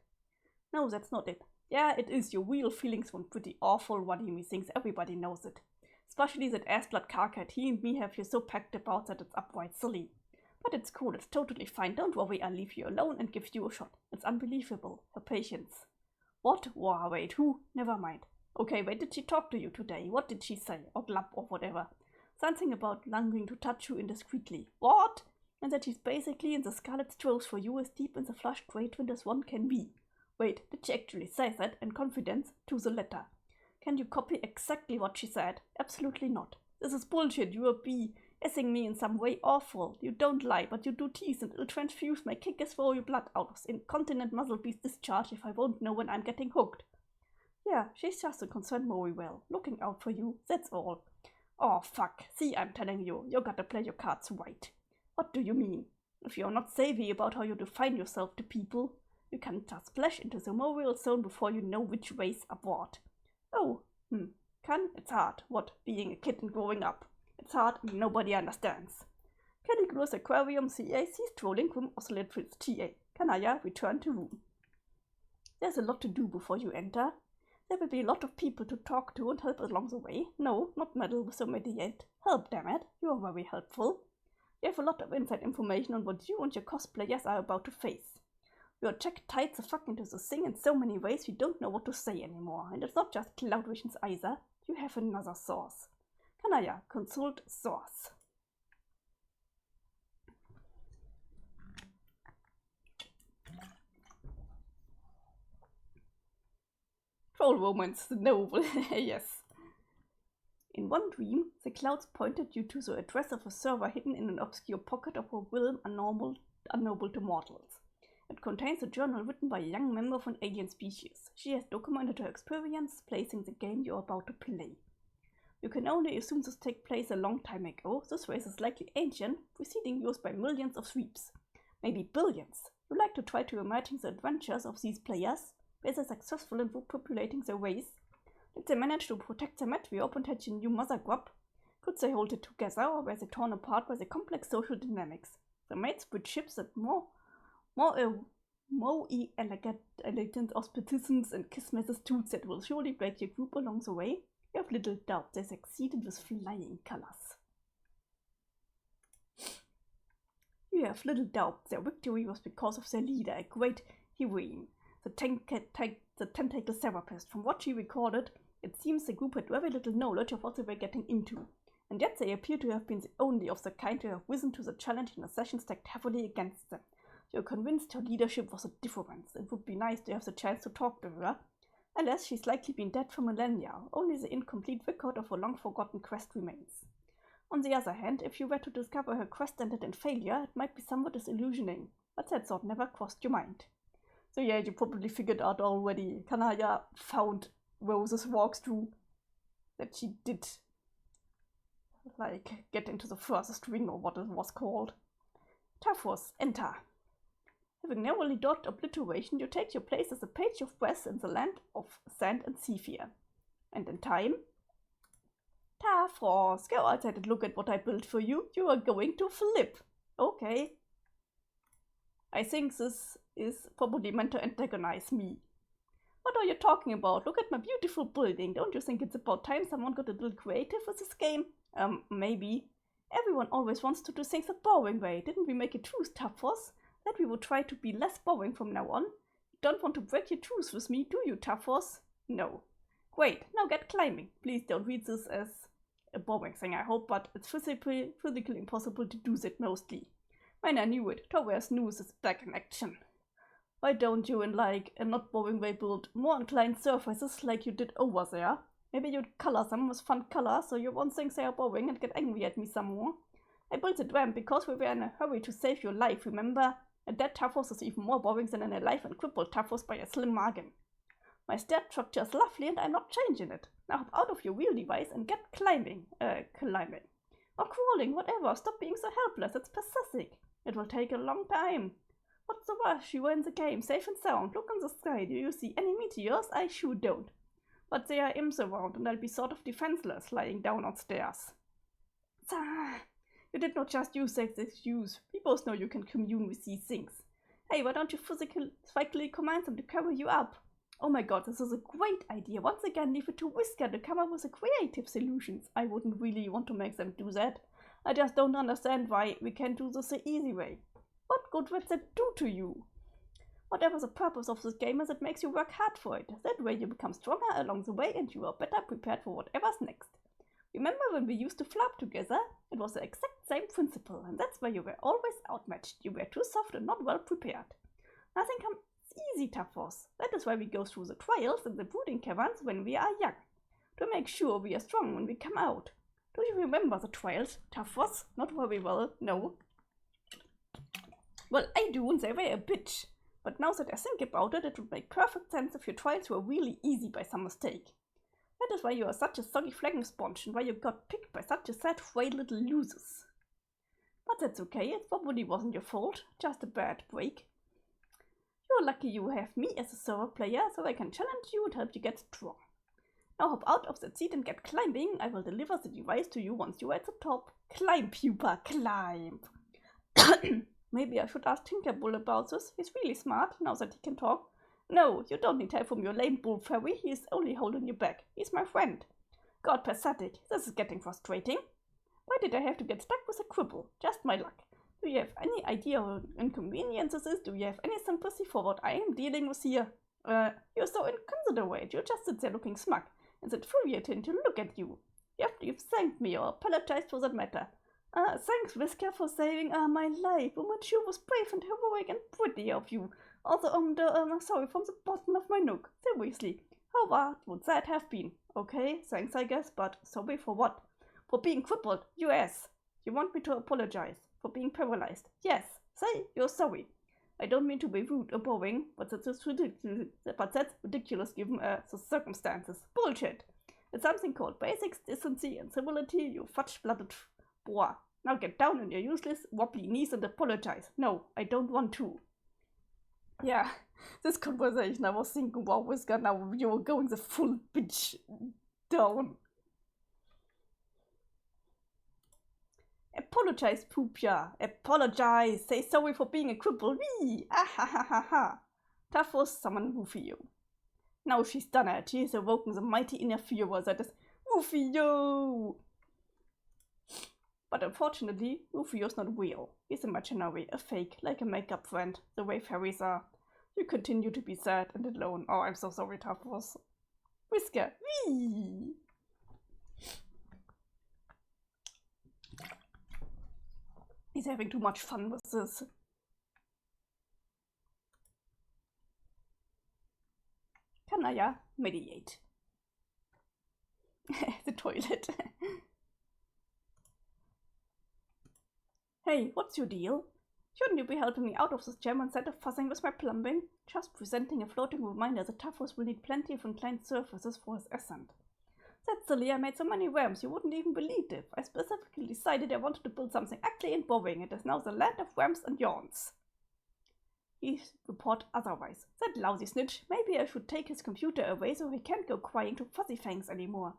No, that's not it. Yeah, it is. Your real feelings were pretty awful, one me thinks everybody knows it. Especially that ass-blood carcat he and me have you so packed about that it's upright silly. But it's cool, it's totally fine, don't worry, I'll leave you alone and give you a shot. It's unbelievable, her patience. What? Wow, wait, who? Never mind. Okay, wait, did she talk to you today? What did she say? Or glub or whatever. Something about longing to touch you indiscreetly. What? And that she's basically in the scarlet strokes for you as deep in the flushed great wind as one can be. Wait, did she actually say that in confidence to the letter? Can you copy exactly what she said? Absolutely not. This is bullshit. You are BSing me in some way awful. You don't lie, but you do tease and it'll transfuse my kick as throw your blood out of incontinent muzzle beast discharge if I won't know when I'm getting hooked. Yeah, she's just a concerned Moriwell, looking out for you, that's all. Oh fuck, see, I'm telling you, you gotta play your cards right. What do you mean? If you're not savvy about how you define yourself to people, you can just splash into the Moriwell zone before you know which way's up what. Oh, it's hard. What, being a kid and growing up? It's hard and nobody understands. Caligula's aquarium CA sees trolling room oscillates TA. Kanaya, return to room. There's a lot to do before you enter. There will be a lot of people to talk to and help along the way. No, not meddle with so many yet. Help, damn it. You are very helpful. You have a lot of inside information on what you and your cosplayers are about to face. You are checked tight the fuck into the thing in so many ways you don't know what to say anymore. And it's not just cloud visions either. You have another source. Kanaya, consult source. Troll romance, the novel, yes. In one dream, the clouds pointed you to the address of a server hidden in an obscure pocket of a realm unknowable to mortals. It contains a journal written by a young member of an alien species. She has documented her experience placing the game you are about to play. You can only assume this took place a long time ago. This race is likely ancient, preceding yours by millions of sweeps. Maybe billions. You like to try to imagine the adventures of these players. Were they successful in repopulating their race? Did they manage to protect their matriarch and hatch a new mother grub? Could they hold it together, or were they torn apart by the complex social dynamics? The mates with ships that more elegant auspicitions and kiss tools that will surely break your group along the way. You have little doubt they succeeded with flying colors. You have little doubt their victory was because of their leader, a great heroine, the tentacle therapist. From what she recorded, it seems the group had very little knowledge of what they were getting into, and yet they appear to have been the only of the kind to have risen to the challenge in a session stacked heavily against them. You're convinced her leadership was a difference. It would be nice to have the chance to talk to her. Alas, she's likely been dead for millennia. Only the incomplete record of her long-forgotten quest remains. On the other hand, if you were to discover her quest ended in failure, it might be somewhat disillusioning, but that thought never crossed your mind. So yeah, you probably figured out already. Kanaya found Rose's walkthrough that she did, like, get into the furthest ring or what it was called. Tafos, enter. Having narrowly dodged obliteration, you take your place as a page of breath in the land of sand and sea fear. And in time, Tafros, go outside and look at what I built for you. You are going to flip. Okay. I think this is probably meant to antagonize me. What are you talking about? Look at my beautiful building. Don't you think it's about time someone got a little creative with this game? Maybe. Everyone always wants to do things the boring way. Didn't we make a truce, Tafros? That we would try to be less boring from now on? You don't want to break your truce with me, do you, Tafros? No. Great, now get climbing. Please don't read this as a boring thing, I hope, but it's physically impossible to do that mostly. When I knew it, Tower's news is back in action. Why don't you, in like a not boring way, build more inclined surfaces like you did over there? Maybe you'd color them with fun colors so you won't think they are boring and get angry at me some more. I built the ramp because we were in a hurry to save your life, remember? A dead Tafros is even more boring than an alive and crippled Tafros by a slim margin. My stair structure is lovely and I'm not changing it. Now hop out of your wheel device and get climbing. Or crawling, whatever. Stop being so helpless, it's pathetic. It will take a long time. What's the rush? You were in the game, safe and sound. Look in the sky. Do you see any meteors? I sure don't. But there are imps around and I'll be sort of defenseless lying down on stairs. You did not just use that excuse. We both know you can commune with these things. Hey, why don't you physically command them to cover you up? Oh my god, this is a great idea. Once again, leave it to Vriska to come up with creative solutions. I wouldn't really want to make them do that. I just don't understand why we can't do this the easy way. What good would that do to you? Whatever the purpose of this game is, it makes you work hard for it. That way you become stronger along the way and you are better prepared for whatever's next. Remember when we used to flop together? It was the exact same principle, and that's why you were always outmatched. You were too soft and not well prepared. Nothing comes easy, Tafros. That is why we go through the trials and the brooding caverns when we are young. To make sure we are strong when we come out. Do you remember the trials, Tafros? Not very well, no. Well, I do, and they were a bitch. But now that I think about it, it would make perfect sense if your trials were really easy by some mistake. That is why you are such a soggy flagging sponge and why you got picked by such a sad, frail little losers. But that's okay, it probably wasn't your fault, just a bad break. You're lucky you have me as a server player, so I can challenge you and help you get strong. Now hop out of that seat and get climbing. I will deliver the device to you once you are at the top. Climb, pupa, climb! Maybe I should ask Tinkerbull about this. He's really smart, now that he can talk. No, you don't need help from your lame bull fairy. He is only holding you back. He's my friend. God, pathetic. This is getting frustrating. Why did I have to get stuck with a cripple? Just my luck. Do you have any idea what inconvenience this is? Do you have any sympathy for what I am dealing with here? You're so inconsiderate. You just sit there looking smug. It's infuriating to look at you. You've thanked me or apologized for that matter. Thanks, Vriska, for saving my life. It sure was brave and heroic and pretty of you. Also, sorry from the bottom of my nook. Seriously, how hard would that have been? Okay, thanks I guess, but sorry for what? For being crippled, yes. You want me to apologize? For being paralyzed? Yes. Say you're sorry. I don't mean to be rude or boring, but that's ridiculous given the circumstances. Bullshit. It's something called basic decency and civility, you fudge-blooded boy. Now get down on your useless, wobbly knees and apologize. No, I don't want to. Yeah, this conversation I was thinking, wow, Vriska, now you're going the full bitch down. Apologize, Poopia. Apologize. Say sorry for being a cripple. Wee! Ah ha ha ha ha. Tafros summoned Rufio. Now she's done it. She has awoken the mighty interferer that is Rufio. But unfortunately, Rufio's not real. He's imaginary, a fake, like a makeup friend, the way fairies are. You continue to be sad and alone. Oh, I'm so sorry, Tafros. Vriska. Wee! He's having too much fun with this. Kanaya, mediate. The toilet. Hey, what's your deal? Shouldn't you be helping me out of this jam instead of fussing with my plumbing? Just presenting a floating reminder that Tafros will need plenty of inclined surfaces for his ascent. That's silly, I made so many ramps you wouldn't even believe it. I specifically decided I wanted to build something ugly and boring. It is now the land of ramps and yawns. He report otherwise. That lousy snitch. Maybe I should take his computer away so he can't go crying to Fuzzy Fangs anymore.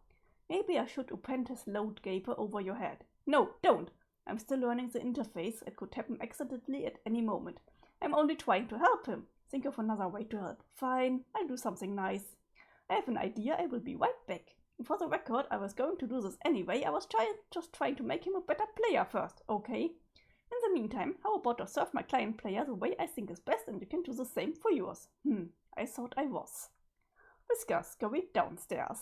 Maybe I should open his load gaper over your head. No, don't! I'm still learning the interface. It could happen accidentally at any moment. I'm only trying to help him. Think of another way to help. Fine, I'll do something nice. I have an idea. I will be right back. And for the record, I was going to do this anyway. I was just trying to make him a better player first, okay? In the meantime, how about I serve my client player the way I think is best and you can do the same for yours? I thought I was. Vriska scurried downstairs.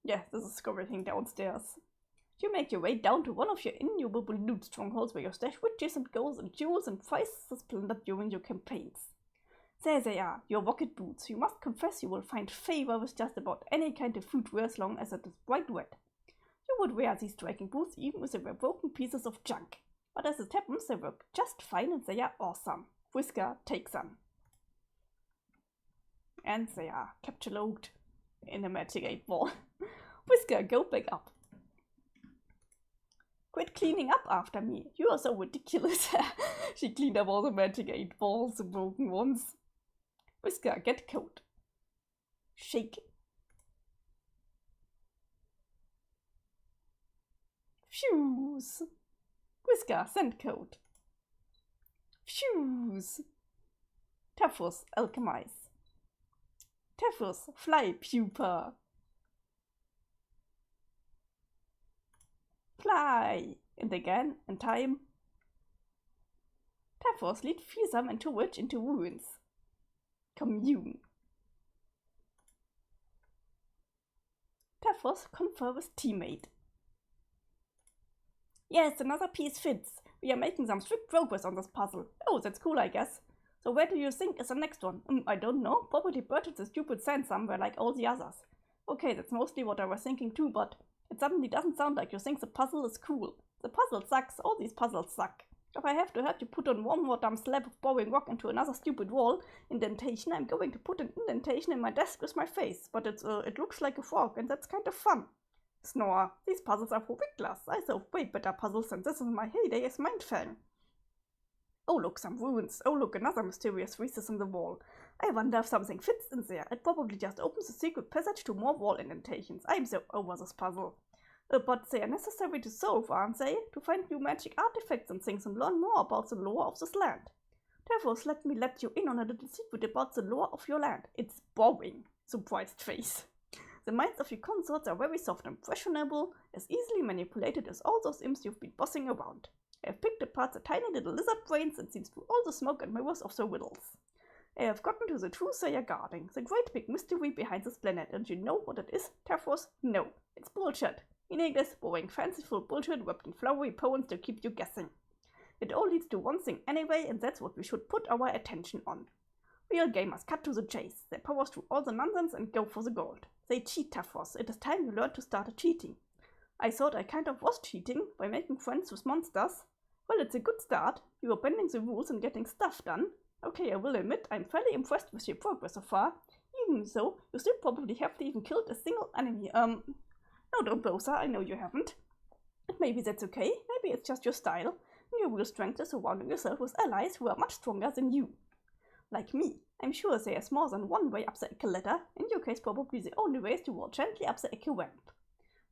Yeah, this is scurrying downstairs. You make your way down to one of your innumerable loot strongholds where you stash riches and gold and jewels and prizes plundered during your campaigns. There they are, your rocket boots. You must confess you will find favor with just about any kind of footwear as long as it is bright red. You would wear these striking boots even if they were broken pieces of junk. But as it happens, they work just fine and they are awesome. Vriska takes them. And they are capture-locked in a magic 8-ball. Vriska, go back up. Quit cleaning up after me. You are so ridiculous. She cleaned up all the magic 8-balls, the broken ones. Vriska, get coat. Shake. Fuse. Vriska, send coat. Fuse. Tafus, alchemize. Tafus, fly pupa. Fly. And again, in time. Tafus, lead fearsome and to witch into ruins. Commune. Tafus, confer with teammate. Yes, another piece fits. We are making some strict progress on this puzzle. Oh, that's cool, I guess. So where do you think is the next one? I don't know. Probably buried the stupid sand somewhere like all the others. Okay, that's mostly what I was thinking too, but it suddenly doesn't sound like you think the puzzle is cool. The puzzle sucks. All these puzzles suck. If I have to help you put on one more dumb slab of boring rock into another stupid wall indentation, I'm going to put an indentation in my desk with my face. But it looks like a frog, and that's kind of fun. Snore. These puzzles are for wigglers. I solve way better puzzles than this in my heyday as Mindfang. Oh look, some ruins. Oh look, another mysterious recess in the wall. I wonder if something fits in there. It probably just opens a secret passage to more wall indentations. I'm so over this puzzle. But they are necessary to solve, aren't they? To find new magic artifacts and things and learn more about the lore of this land. Therefore, let me let you in on a little secret about the lore of your land. It's boring. Surprised face. The minds of your consorts are very soft and impressionable, as easily manipulated as all those imps you've been bossing around. I have picked apart the tiny little lizard brains and seen through all the smoke and mirrors of the riddles. I have gotten to the truth they are guarding, the great big mystery behind this planet, and you know what it is, Tafros? No, it's bullshit. Meaningless, boring, fanciful bullshit wrapped in flowery poems to keep you guessing. It all leads to one thing anyway, and that's what we should put our attention on. Real gamers cut to the chase. They power through all the nonsense and go for the gold. They cheat, Tafros. It is time you learned to start cheating. I thought I kind of was cheating by making friends with monsters. Well, it's a good start. You are bending the rules and getting stuff done. Okay, I will admit I'm fairly impressed with your progress so far. Even so, you still probably haven't even killed a single enemy. No, don't bother, I know you haven't. But maybe that's okay. Maybe it's just your style. And your real strength is surrounding yourself with allies who are much stronger than you. Like me. I'm sure there's more than one way up the Ecke ladder. In your case, probably the only way is to walk gently up the Ecke ramp.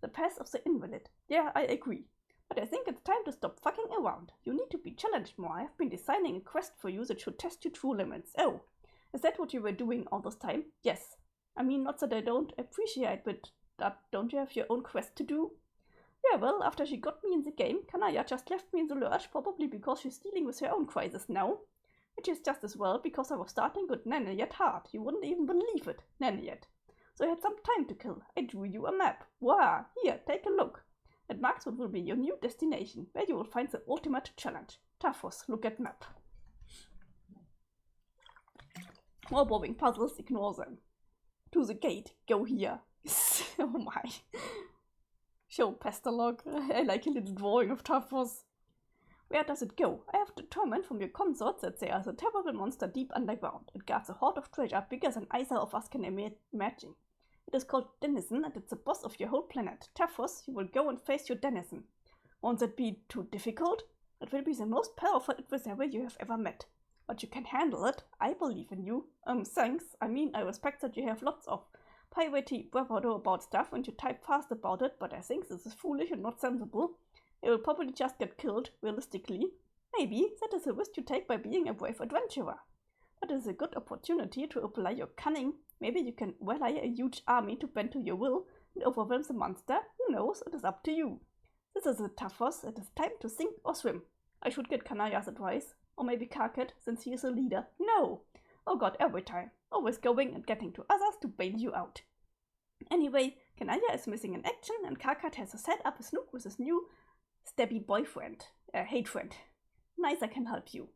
The path of the invalid. Yeah, I agree. But I think it's time to stop fucking around. You need to be challenged more. I've been designing a quest for you that should test your true limits. Oh, is that what you were doing all this time? Yes. I mean, not that I don't appreciate, but don't you have your own quest to do? Yeah, well, after she got me in the game, Kanaya just left me in the lurch, probably because she's dealing with her own crisis now. Which is just as well, because I was starting with Nanayet hard. You wouldn't even believe it. Nanayet. So I had some time to kill. I drew you a map. Wow, here, take a look. It marks what will be your new destination, where you will find the ultimate challenge. Tafos, look at map. More boring puzzles, ignore them. To the gate, go here. Oh my. Show Pestalog. I like a little drawing of Tafos. Where does it go? I have determined from your consorts that there is a terrible monster deep underground. It guards a hoard of treasure bigger than either of us can imagine. It is called Denizen, and it's the boss of your whole planet. Tafos, you will go and face your Denizen. Won't that be too difficult? It will be the most powerful adversary you have ever met. But you can handle it. I believe in you. Thanks. I mean, I respect that you have lots of piratey bravado about stuff and you type fast about it, but I think this is foolish and not sensible. You will probably just get killed, realistically. Maybe that is a risk you take by being a brave adventurer. That is a good opportunity to apply your cunning. Maybe you can rally a huge army to bend to your will and overwhelm the monster. Who knows? It is up to you. This is a tough horse. It is time to sink or swim. I should get Kanaya's advice. Or maybe Karkat, since he is a leader. No! Oh god, every time. Always going and getting to others to bail you out. Anyway, Kanaya is missing in action and Karkat has to set up a snook with his new stabby boyfriend. Hate friend. Nice, I can help you.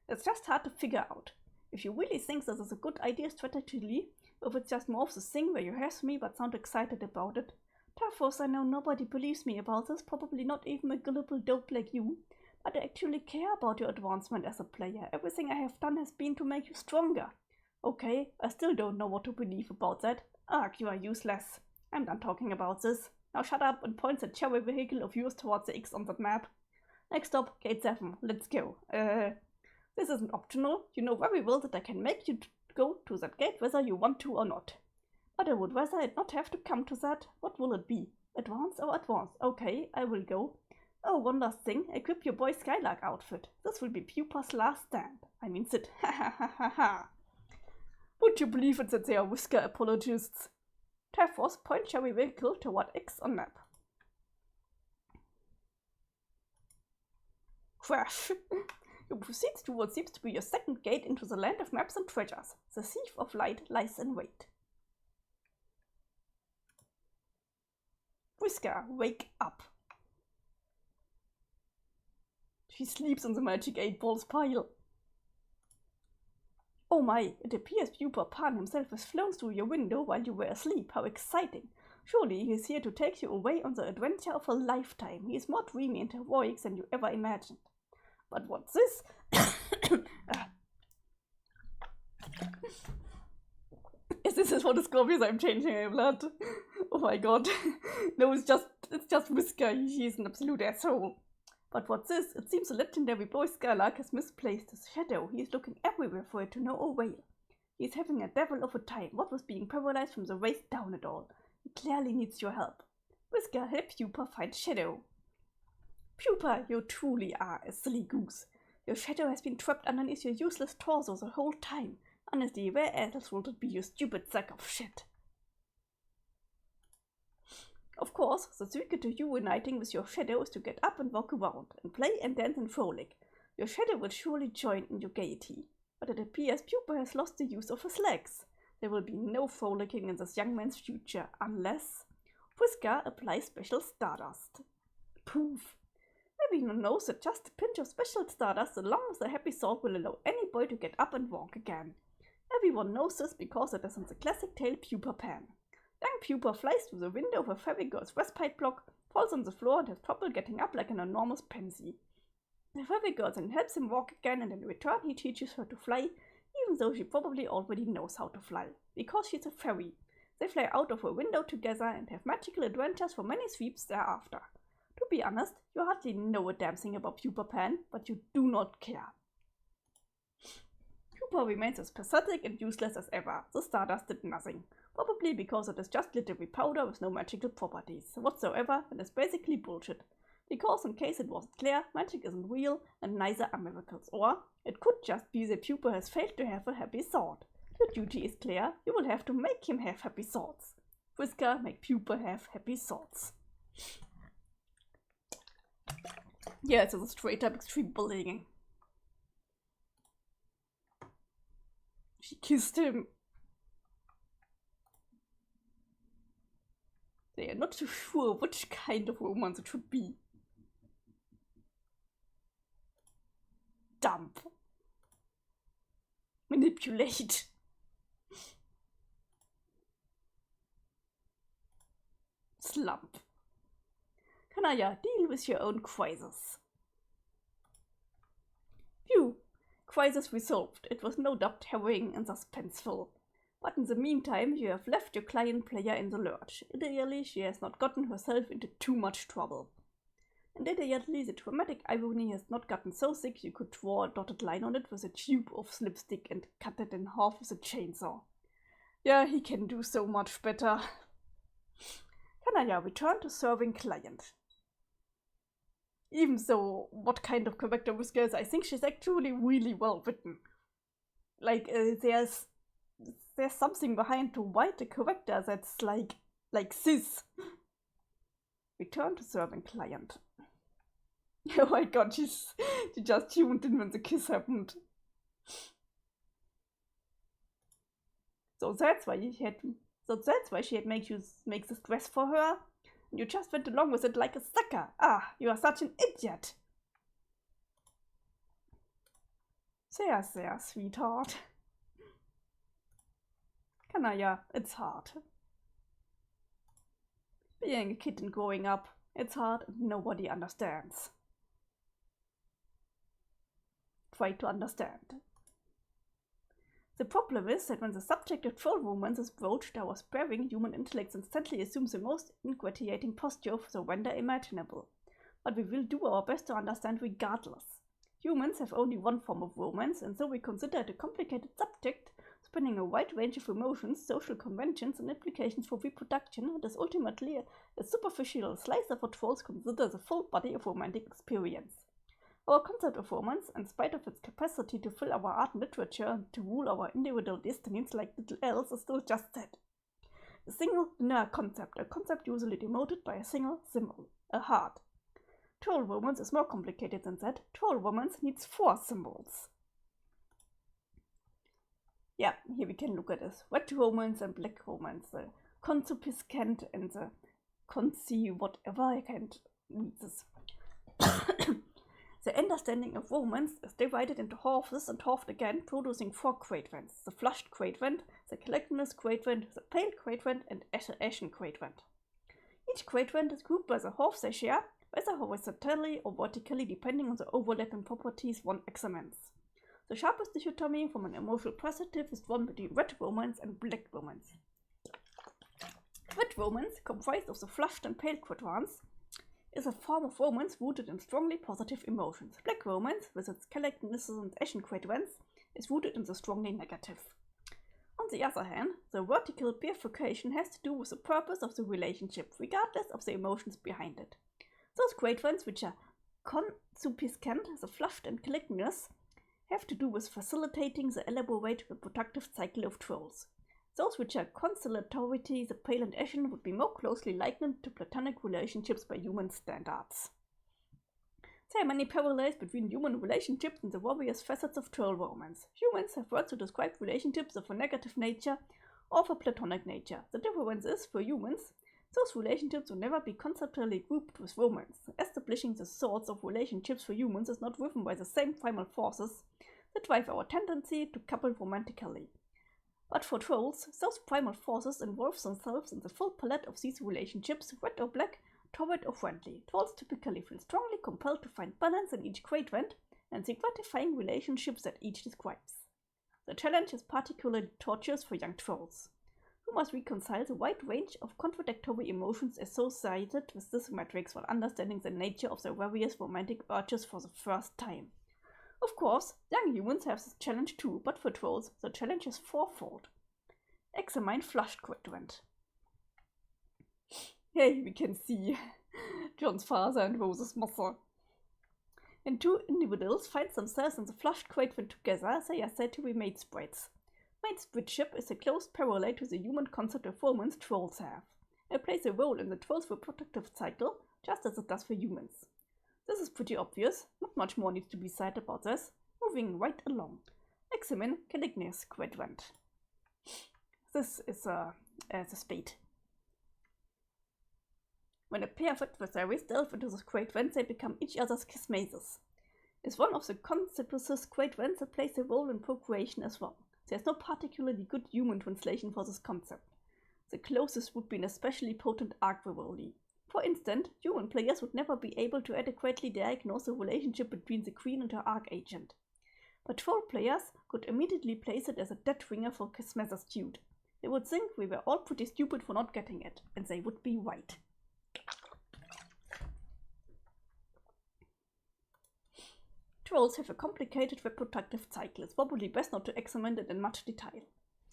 It's just hard to figure out. If you really think this is a good idea strategically, or if it's just more of the thing where you have me but sound excited about it. Tafos, I know nobody believes me about this, probably not even a gullible dope like you, but I actually care about your advancement as a player. Everything I have done has been to make you stronger. Okay, I still don't know what to believe about that. Ugh, you are useless. I'm done talking about this. Now shut up and point the cherry vehicle of yours towards the X on that map. Next stop, Gate 7. Let's go. This isn't optional. You know very well that I can make you go to that gate whether you want to or not. But I would rather it not have to come to that. What will it be? Advance or advance? Okay, I will go. Oh, one last thing. Equip your boy Skylark outfit. This will be Pupa's last stand. I mean Sid. Ha ha ha ha ha. Would you believe it that they are Vriska apologists? Tafos, point cherry vehicle toward X on map. Crash. You proceed to what seems to be your second gate into the land of maps and treasures. The thief of light lies in wait. Vriska, wake up. She sleeps on the magic 8-balls pile. Oh my, it appears Pupa Pan himself has flown through your window while you were asleep. How exciting. Surely he is here to take you away on the adventure of a lifetime. He is more dreamy and heroic than you ever imagined. But what's this? This is for the Scorpions I'm changing my blood. Oh my god. No, it's just Vriska. He is an absolute asshole. But what's this? It seems the legendary boy Skylark has misplaced his shadow. He is looking everywhere for it to no avail. He is having a devil of a time. What was being paralyzed from the waist down at all? He clearly needs your help. Vriska, help Pupa find Shadow. Pupa, you truly are a silly goose. Your shadow has been trapped underneath your useless torso the whole time. Honestly, where else would it be, you stupid sack of shit? Of course, the secret to you uniting with your shadow is to get up and walk around, and play and dance and frolic. Your shadow will surely join in your gaiety. But it appears Pupa has lost the use of his legs. There will be no frolicking in this young man's future, unless Vriska applies special stardust. Poof! Everyone knows that just a pinch of special stardust along with a happy thought will allow any boy to get up and walk again. Everyone knows this because it is in the classic tale Pupa Pan. Young Pupa flies through the window of a fairy girl's respite block, falls on the floor and has trouble getting up like an enormous pansy. The fairy girl then helps him walk again and in return he teaches her to fly, even though she probably already knows how to fly, because she's a fairy. They fly out of a window together and have magical adventures for many sweeps thereafter. To be honest, you hardly know a damn thing about Pupa Pan, but you do not care. Pupa remains as pathetic and useless as ever. The stardust did nothing. Probably because it is just glittery powder with no magical properties whatsoever and is basically bullshit. Because in case it wasn't clear, magic isn't real and neither are miracles. Or it could just be that Pupa has failed to have a happy thought. The duty is clear. You will have to make him have happy thoughts. Vriska, make Pupa have happy thoughts. Yeah, it's a straight up extreme bullying. She kissed him. They are not so sure which kind of romance it should be. Dump. Manipulate. Slump. Kanaya, deal with your own crisis. Phew. Crisis resolved. It was no doubt harrowing and suspenseful. But in the meantime, you have left your client player in the lurch. Ideally, she has not gotten herself into too much trouble. And ideally, the dramatic irony has not gotten so thick you could draw a dotted line on it with a tube of lipstick and cut it in half with a chainsaw. Yeah, he can do so much better. Kanaya, return to serving client. Even so, what kind of character Vriska is, I think she's actually really well written. Like, there's something behind to write a character that's like this. Return to serving client. Oh my god, she just tuned in when the kiss happened. So that's why she had make this dress for her. And you just went along with it like a sucker. Ah, you are such an idiot. There, sweetheart. Kanaya, it's hard. Being a kid and growing up, it's hard and nobody understands. Try to understand. The problem is that when the subject of troll romance is broached, our sparing human intellect instantly assumes the most ingratiating posture of the render imaginable. But we will do our best to understand regardless. Humans have only one form of romance, and so we consider it a complicated subject, spanning a wide range of emotions, social conventions, and implications for reproduction, and is ultimately a superficial slice of what trolls consider the full body of romantic experience. Our concept of romance, in spite of its capacity to fill our art and literature and to rule our individual destinies like little else, is still just that. A single linear concept, a concept usually denoted by a single symbol, a heart. Troll romance is more complicated than that. Troll romance needs 4 symbols. Yeah, here we can look at this. Red romance and black romance, the concupiscent and the conci whatever, I can't read this. The understanding of romance is divided into halves and halved again, producing 4 quadrants: the flushed quadrant, the collectionless quadrant, the pale quadrant, and ashen quadrant. Each quadrant is grouped by the halves they share, whether horizontally or vertically, depending on the overlapping properties one examines. The sharpest dichotomy from an emotional perspective is drawn between red romance and black romance. Red romance, comprised of the flushed and pale quadrants, is a form of romance rooted in strongly positive emotions. Black romance, with its collectionless and ashen quadrants, is rooted in the strongly negative. On the other hand, the vertical bifurcation has to do with the purpose of the relationship, regardless of the emotions behind it. Those quadrants which are concupiscent, the flushed and collectionless, have to do with facilitating the elaborate reproductive cycle of trolls. Those which are conciliatory, the pale and ashen, would be more closely likened to platonic relationships by human standards. There are many parallels between human relationships and the various facets of troll romance. Humans have words to describe relationships of a negative nature or of a platonic nature. The difference is, for humans, those relationships will never be conceptually grouped with romance. Establishing the sorts of relationships for humans is not driven by the same primal forces that drive our tendency to couple romantically. But for trolls, those primal forces involve themselves in the full palette of these relationships, red or black, torrid or friendly. Trolls typically feel strongly compelled to find balance in each quadrant and the gratifying relationships that each describes. The challenge is particularly tortuous for young trolls, who must reconcile the wide range of contradictory emotions associated with this matrix while understanding the nature of their various romantic urges for the first time. Of course, young humans have this challenge too, but for trolls, the challenge is fourfold. Examine flushed quadrant. Here we can see John's father and Rose's mother. When 2 individuals find themselves in the flushed quadrant together, they are said to be matesprites. Matespriteship is a close parallel to the human concept of romance trolls have. It plays a role in the troll's reproductive cycle, just as it does for humans. This is pretty obvious, not much more needs to be said about this. Moving right along. Examine Caligni's quadrant. This is the spade. When a pair of adversaries delve into this quadrant, they become each other's kismases. It's one of the conspicuous quadrants that plays a role in procreation as well. There's no particularly good human translation for this concept. The closest would be an especially potent arc rivalry. For instance, human players would never be able to adequately diagnose the relationship between the queen and her archagent. But troll players could immediately place it as a dead ringer for Kismetha's feud. They would think we were all pretty stupid for not getting it, and they would be right. Trolls have a complicated reproductive cycle. It's probably best not to examine it in much detail.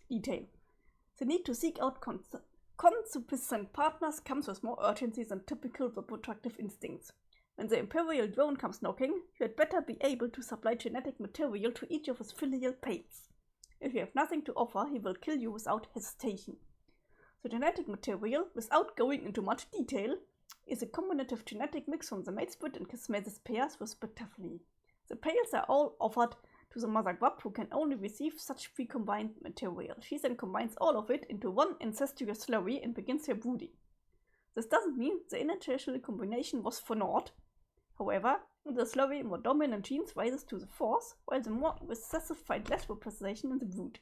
The The need to seek out concupiscent partners comes with more urgency than typical reproductive instincts. When the Imperial drone comes knocking, you had better be able to supply genetic material to each of his filial pales. If you have nothing to offer, he will kill you without hesitation. The genetic material, without going into much detail, is a combinative genetic mix from the matesprit and Kismesis pairs respectively. The pales are all offered to the mother grub, who can only receive such pre-combined material. She then combines all of it into one incestuous slurry and begins her brooding. This doesn't mean the initial combination was for naught. However, the slurry more dominant genes rises to the force, while the more recessive find less representation in the brood.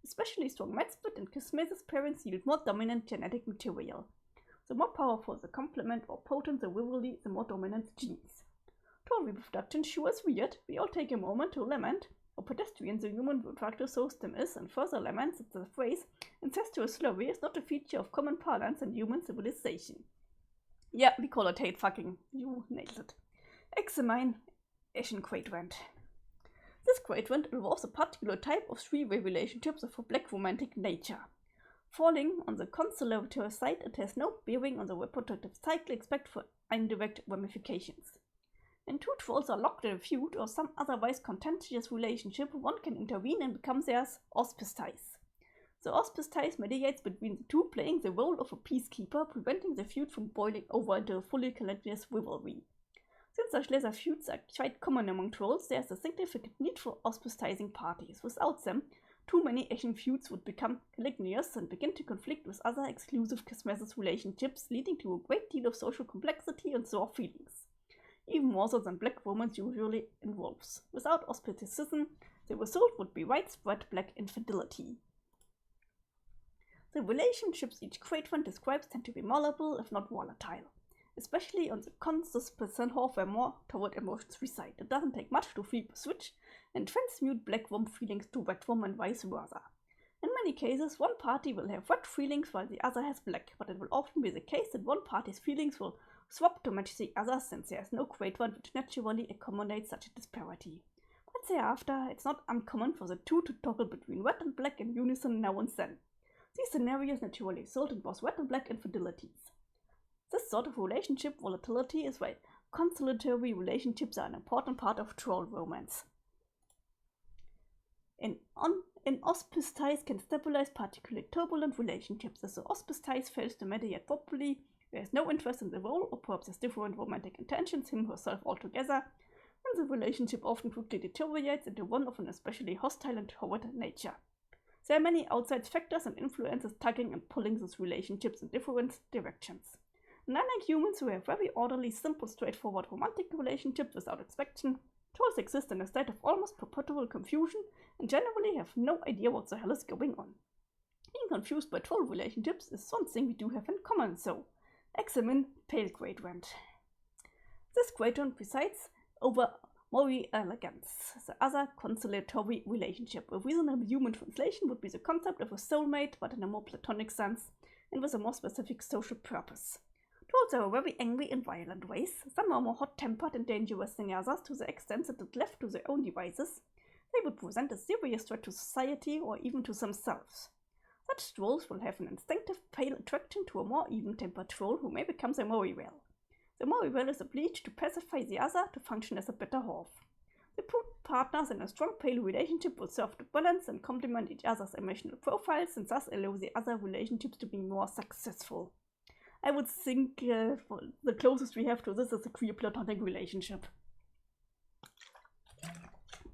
Especially strong matesprit and Kismesis parents yield more dominant genetic material. The more powerful the complement or potent the rivalry, the more dominant the genes. Troll reproduction sure is weird. We all take a moment to lament how pedestrian the human reproductive system is, and further laments that the phrase incestuous slurry is not a feature of common parlance in human civilization. Yeah, we call it hate fucking. You nailed it. Examine Asian quadrant. This quadrant involves a particular type of three-way relationships of a black romantic nature. Falling on the consolatory side, it has no bearing on the reproductive cycle except for indirect ramifications. When two trolls are locked in a feud or some otherwise contentious relationship, one can intervene and become their auspice. The auspice mediates between the two, playing the role of a peacekeeper, preventing the feud from boiling over into a fully calamitous rivalry. Since such lesser feuds are quite common among trolls, there is a significant need for auspicizing parties. Without them, too many Asian feuds would become calamitous and begin to conflict with other exclusive Kismesis relationships, leading to a great deal of social complexity and sore feelings. Even more so than black romance usually involves. Without auspicitism, the result would be widespread black infidelity. The relationships each quadrant describes tend to be malleable, if not volatile. Especially on the concupiscent half, where more toward emotions reside. It doesn't take much to flip a switch and transmute black warm feelings to red warm and vice versa. In many cases, one party will have red feelings while the other has black, but it will often be the case that one party's feelings will swap to match the other, since there is no quadrant which naturally accommodates such a disparity. But thereafter, it's not uncommon for the two to toggle between red and black in unison now and then. These scenarios naturally result in both red and black infidelities. This sort of relationship volatility is why consolatory relationships are an important part of troll romance. An auspice ties can stabilize particularly turbulent relationships. As the auspice ties fails to mediate properly, there is no interest in the role, or perhaps has different romantic intentions, him herself altogether, and the relationship often quickly deteriorates into one of an especially hostile and forward nature. There are many outside factors and influences tugging and pulling these relationships in different directions. And unlike humans who have very orderly, simple, straightforward romantic relationships without expectation, trolls exist in a state of almost perpetual confusion and generally have no idea what the hell is going on. Being confused by troll relationships is something we do have in common, so examine pale quadrant. This quadrant presides over Mori elegance, the other consolatory relationship. A reasonable human translation would be the concept of a soulmate, but in a more platonic sense and with a more specific social purpose. Trolls are very angry in violent ways. Some are more hot-tempered and dangerous than others, to the extent that if left to their own devices, they would present a serious threat to society or even to themselves. Such trolls will have an instinctive pale attraction to a more even-tempered troll who may become their Moriwell. The Moriwell is obliged to pacify the other to function as a better half. The two partners in a strong pale relationship will serve to balance and complement each other's emotional profiles and thus allow the other relationships to be more successful. I would think the closest we have to this is a queer platonic relationship.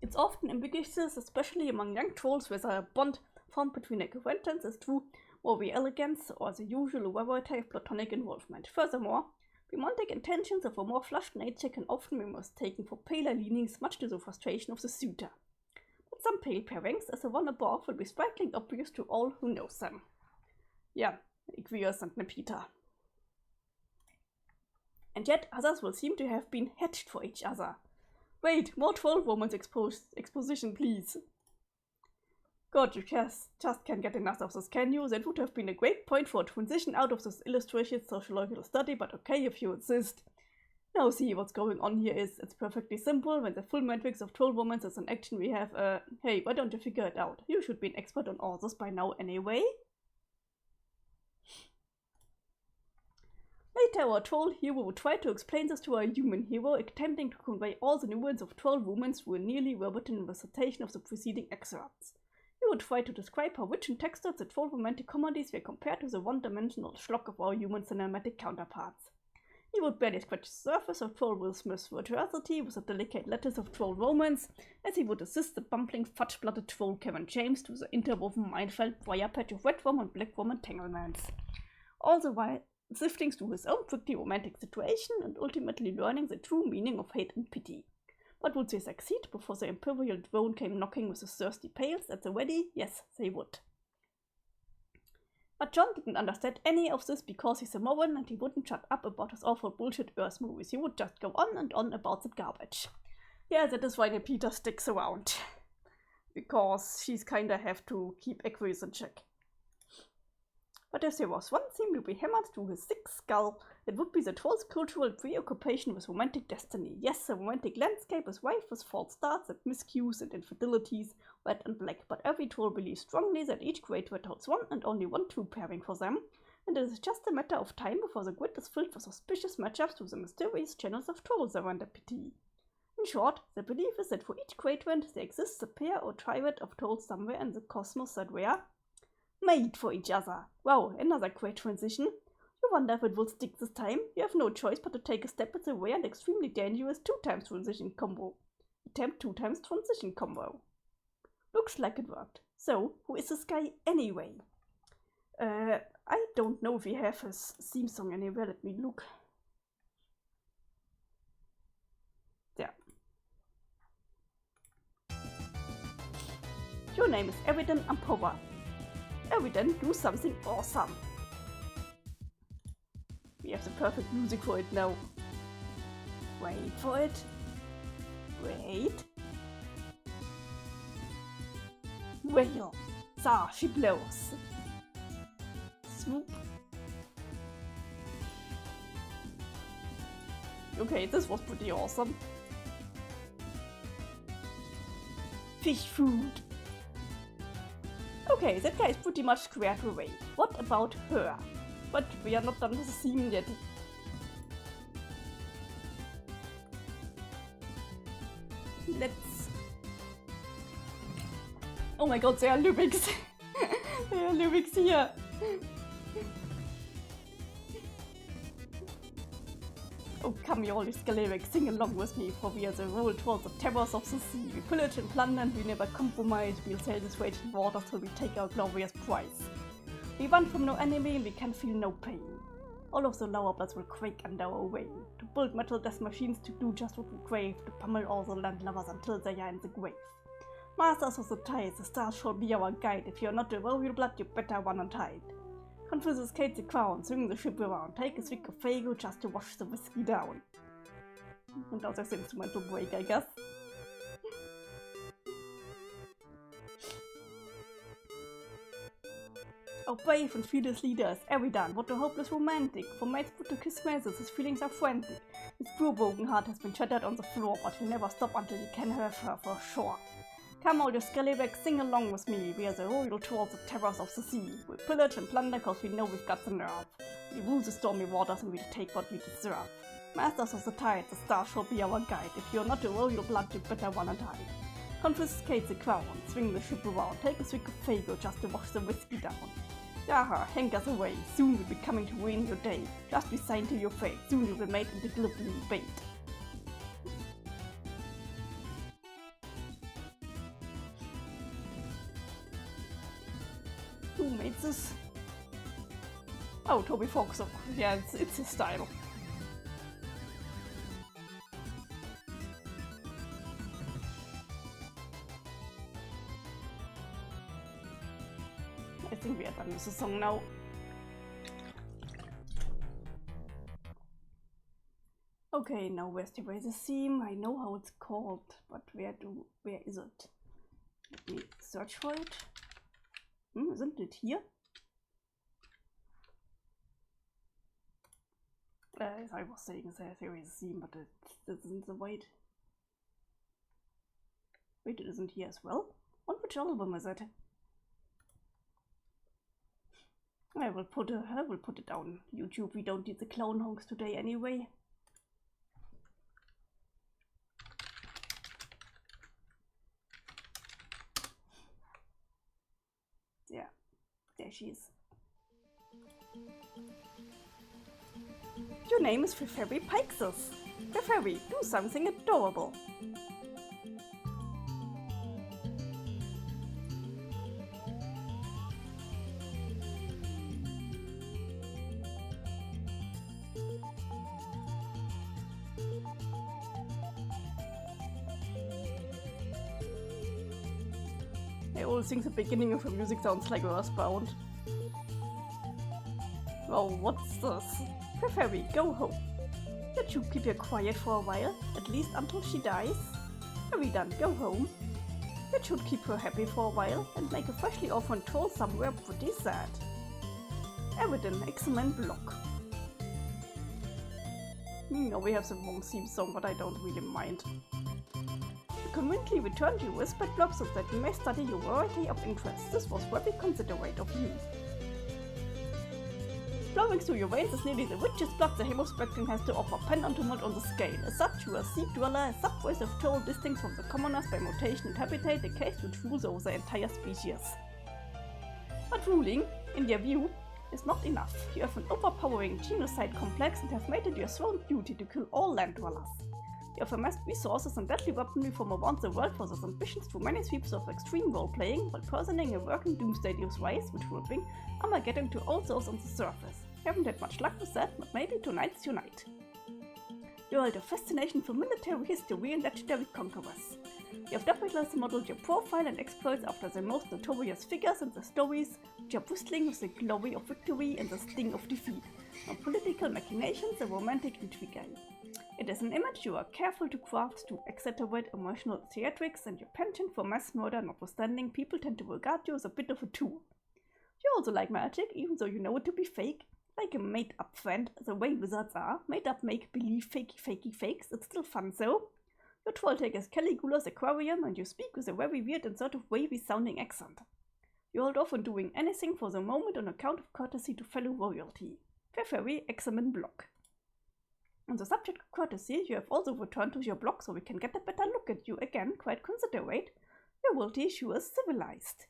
It's often ambiguous, especially among young trolls, whether a bond formed between acquaintance is true Mori elegance or the usual variety of platonic involvement. Furthermore, romantic intentions of a more flushed nature can often be mistaken for paler leanings, much to the frustration of the suitor. But some pale pairings, as the one above, will be strikingly obvious to all who knows them. Yeah, Equius and Nepeta. And yet others will seem to have been hatched for each other. Wait, more troll romance exposition, please. God, you just can't get enough of this, can you? That would have been a great point for a transition out of this illustrated sociological study, but okay if you insist. Now see, what's going on here is, it's perfectly simple. When the full matrix of troll romance is an action, we have hey, why don't you figure it out? You should be an expert on all this by now anyway. Later, our troll hero would try to explain this to our human hero, attempting to convey all the nuance of troll romance through a nearly verbatim recitation of the preceding excerpts. He would try to describe how rich and textured the troll romantic comedies were compared to the one-dimensional schlock of our human cinematic counterparts. He would barely scratch the surface of troll Will Smith's virtuosity with the delicate letters of troll romance, as he would assist the bumbling, fudge-blooded troll Kevin James to the interwoven minefield briar patch of red worm and black worm entanglements. All the while sifting through his own quickly romantic situation and ultimately learning the true meaning of hate and pity. But would they succeed before the imperial drone came knocking with his thirsty pails at the ready? Yes, they would. But John didn't understand any of this because he's a Samoan and he wouldn't shut up about his awful bullshit Earth movies. He would just go on and on about that garbage. Yeah, that is why Peter sticks around. Because she's kinda have to keep Aquarius in check. But if there was one theme to be hammered through his thick skull, it would be the troll's cultural preoccupation with romantic destiny. Yes, the romantic landscape is rife with false starts and miscues and infidelities, red and black, but every troll believes strongly that each great red holds one and only one true pairing for them, and it is just a matter of time before the grid is filled with suspicious matchups through the mysterious channels of trolls around the pity. In short, the belief is that for each quadrant there exists a pair or triad of trolls somewhere in the cosmos that were made for each other. Wow, another great transition. You wonder if it will stick this time? You have no choice but to take a step at the rare and extremely dangerous 2x transition combo. Attempt 2x transition combo. Looks like it worked. So, who is this guy anyway? I don't know if we have his theme song anywhere. Let me look. There. Your name is Eridan Ampova. Eridan, do something awesome. We have the perfect music for it now. Wait for it. Wait. Whale. There she blows. Swoop. Okay, this was pretty awesome. Fish food. Okay, that guy is pretty much squared away. What about her? But we are not done with the theme yet. Let's... Oh my god, there are lyrics! There are lyrics here! Oh, come you all these lyrics, sing along with me, for we are the roll towards the terrors of the sea. We pillage and plunder and we never compromise. We'll sail this raging waters till we take our glorious prize. We run from no enemy and we can feel no pain. All of the lower bloods will quake under our reign. To build metal death machines to do just what we crave, to pummel all the landlubbers until they are in the grave. Masters of the tides, the stars shall be our guide. If you're not a royal blood, you better run and hide. Confiscate the crown, swing the ship around, take a swig of Fago just to wash the whiskey down. And also this instrumental break, I guess. Our brave and fearless leader is Eridan. What a hopeless romantic. From mates put to kiss mazes, his feelings are frantic. His poor broken heart has been shattered on the floor, but he'll never stop until he can have her for sure. Come all you scallywags, sing along with me. We are the royal trolls, the terrors of the sea. We pillage and plunder cause we know we've got the nerve. We rule the stormy waters and we take what we deserve. Masters of the tide, the stars shall be our guide. If you're not a royal blood, you better run and hide. Confiscate the crown, swing the ship around, take a swig of Fago just to wash the whiskey down. Yaha, hang us away, soon we'll be coming to ruin your day. Just be signed to your fate, soon you'll be made into glittering bait. Who made this? Oh, Toby Fox. Yeah, it's his style. I think we are done with the song now. Okay, now where's the theme? I know how it's called, but where is it? Let me search for it. Isn't it here? As I was saying, there is a theme, but it isn't the right. Wait, it isn't here as well? On which album is it? I will put it down YouTube. We don't need the clown honks today anyway. Yeah, there she is. Your name is Fairy Pixels. Fairy, do something adorable. I always think the beginning of a music sounds like Earthbound. Oh, what's this? Fairy, go home. Let you keep her quiet for a while, at least until she dies. Very done, go home. That should keep her happy for a while and make a freshly orphaned troll somewhere pretty sad. Evident, excellent block. No, we have the wrong theme song, but I don't really mind. You conveniently returned your whispered block so that you may study your variety of interests. This was very considerate of you. Flowing through your veins is nearly the richest block the Hemo Spectrum has to offer, penultimate on the scale. As such, you are a sea dweller, a subvoice of troll distinct from the commoners by mutation and habitat, a case which rules over the entire species. But ruling, in their view, is not enough. You have an overpowering genocide complex and have made it your sworn duty to kill all land dwellers. You have amassed resources and deadly weaponry from around the world for those ambitions through many sweeps of extreme role-playing, while personing a working doomsday device which will bring Armageddon to all those on the surface. Haven't had much luck with that, but maybe tonight's your night. You hold a fascination for military history and legendary conquerors. You have doubtless modeled your profile and exploits after the most notorious figures in the stories, which are bristling with the glory of victory and the sting of defeat, from political machinations and romantic intrigue. It is an image you are careful to craft to exaggerate emotional theatrics, and your penchant for mass murder notwithstanding, people tend to regard you as a bit of a tool. You also like magic, even though you know it to be fake. Like a made-up friend, the way wizards are. Made-up make-believe fakey fakes, it's still fun though. Your troll take is Caligula's aquarium, and you speak with a very weird and sort of wavy-sounding accent. You hold off on doing anything for the moment on account of courtesy to fellow royalty. Fairy, excellent block. On the subject of courtesy, you have also returned to your block so we can get a better look at you again, quite considerate. Your royalty sure is civilized.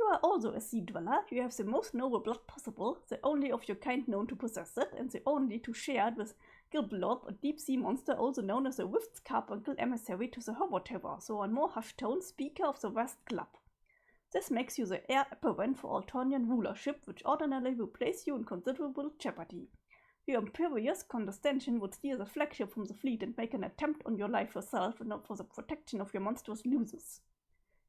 You are also a sea dweller. You have the most noble blood possible, the only of your kind known to possess it, and the only to share it with Gilblob, a deep-sea monster also known as the Rift's carbuncle emissary to the Horror Tower, so a more hushed tone speaker of the West Club. This makes you the heir apparent for Altonian rulership, which ordinarily will place you in considerable jeopardy. Your imperious condescension would steer the flagship from the fleet and make an attempt on your life yourself and not for the protection of your monstrous losers.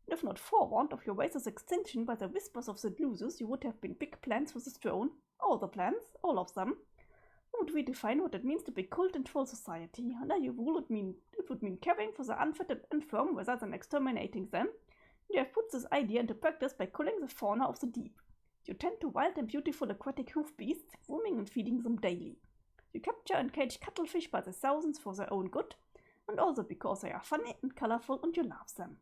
And if not forewarned of your race's extinction by the whispers of the losers, you would have been big plans for the throne. All the plans, all of them. You would redefine what it means to be cult and troll society. Under your rule, it would mean caring for the unfit and infirm rather than exterminating them. And you have put this idea into practice by culling the fauna of the deep. You tend to wild and beautiful aquatic hoof beasts, grooming and feeding them daily. You capture and cage cuttlefish by the thousands for their own good, and also because they are funny and colorful and you love them.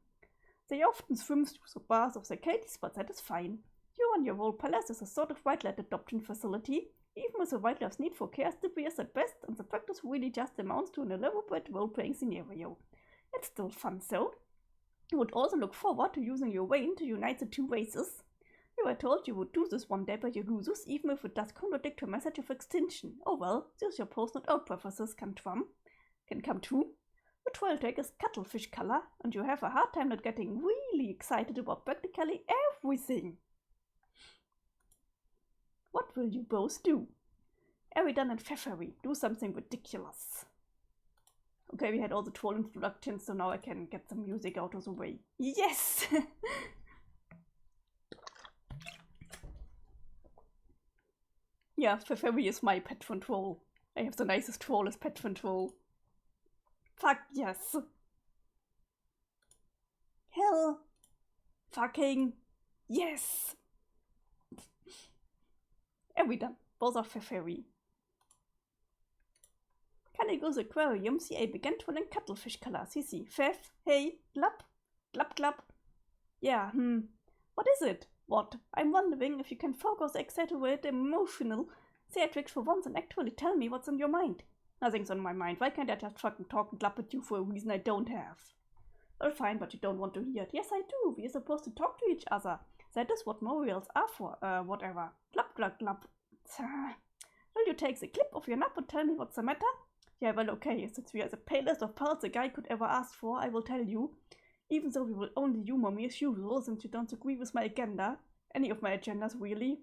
They often swim through the bars of the caddies, but that is fine. You run your whole palace as a sort of wildlife adoption facility, even with the wildlife's need for care severe at best, and the practice really just amounts to an elaborate role-playing scenario. It's still fun though. You would also look forward to using your Wayne to unite the two races. You were told you would do this one day by your losers, even if it does contradict your message of extinction. Oh well, this your post-not out preferences can come true. The troll tag is cuttlefish color, and you have a hard time not getting really excited about practically everything. What will you both do? Eridan and Fairy, do something ridiculous. Okay, we had all the troll introductions, so now I can get the music out of the way. Yes! Yeah, Fairy is my patron troll. I have the nicest troll as patron troll. Fuck yes. Hell fucking yes. And we done. Both are Fairy. Caligula's aquarium, CA began twirling cuttlefish colors. CC. Hey, glub, glub, glub. Yeah, what is it? What? I'm wondering if you can focus, exaggerate emotional theatrics for once and actually tell me what's on your mind. Nothing's on my mind. Why can't I just fucking talk and clap at you for a reason I don't have? Well, fine, but you don't want to hear it. Yes, I do. We are supposed to talk to each other. That is what morals are for. Whatever. Clap, clap, clap. Will you take the clip of your nap and tell me what's the matter? Yeah, well, okay. Since we are the palest of pals a guy could ever ask for, I will tell you. Even though we will only humor me as usual, since you don't agree with my agenda. Any of my agendas, really.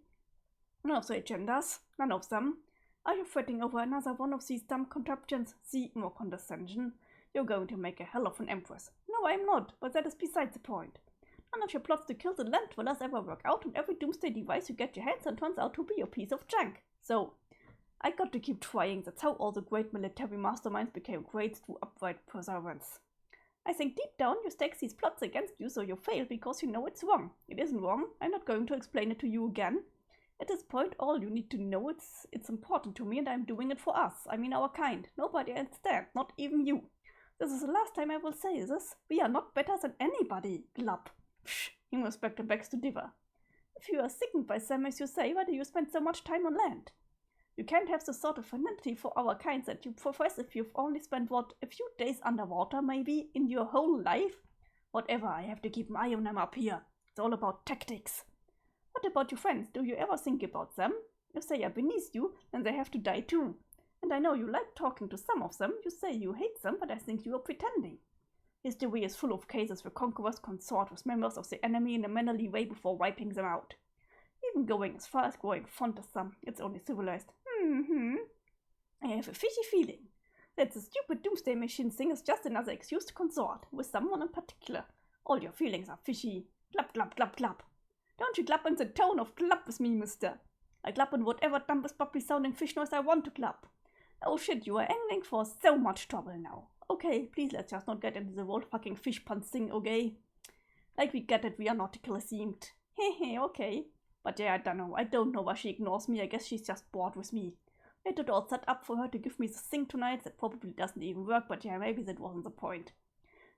None of the agendas. None of them. Are you fretting over another one of these dumb contraptions? See, more condescension. You're going to make a hell of an empress. No, I'm not, but that is beside the point. None of your plots to kill the land dwellers ever work out, and every doomsday device you get your hands on turns out to be a piece of junk. So, I got to keep trying. That's how all the great military masterminds became great through upright perseverance. I think deep down you stake these plots against you so you fail because you know it's wrong. It isn't wrong. I'm not going to explain it to you again. At this point, all you need to know it's important to me and I'm doing it for us. I mean our kind. Nobody else there, not even you. This is the last time I will say this. We are not better than anybody. Glub. Psh, Inspector begs to differ. If you are sickened by them, as you say, why do you spend so much time on land? You can't have the sort of vanity for our kind that you profess if you've only spent, what, a few days underwater, maybe, in your whole life? Whatever, I have to keep my eye on them up here. It's all about tactics. What about your friends? Do you ever think about them? If they are beneath you, then they have to die too. And I know you like talking to some of them. You say you hate them, but I think you are pretending. History is full of cases where conquerors consort with members of the enemy in a mannerly way before wiping them out. Even going as far as growing fond of some. It's only civilized. I have a fishy feeling that the stupid doomsday machine thing is just another excuse to consort with someone in particular. All your feelings are fishy. Clap, clap, clap, clap. Don't you clap in the tone of clap with me, mister. I clap in whatever dumbest puppy sounding fish noise I want to clap. Oh shit, you are angling for so much trouble now. Okay, please let's just not get into the whole fucking fish pun thing, okay? Like we get it, we are nautically themed. Hehe, okay. But yeah, I don't know why she ignores me. I guess she's just bored with me. I had it all set up for her to give me the thing tonight. That probably doesn't even work, but yeah, maybe that wasn't the point.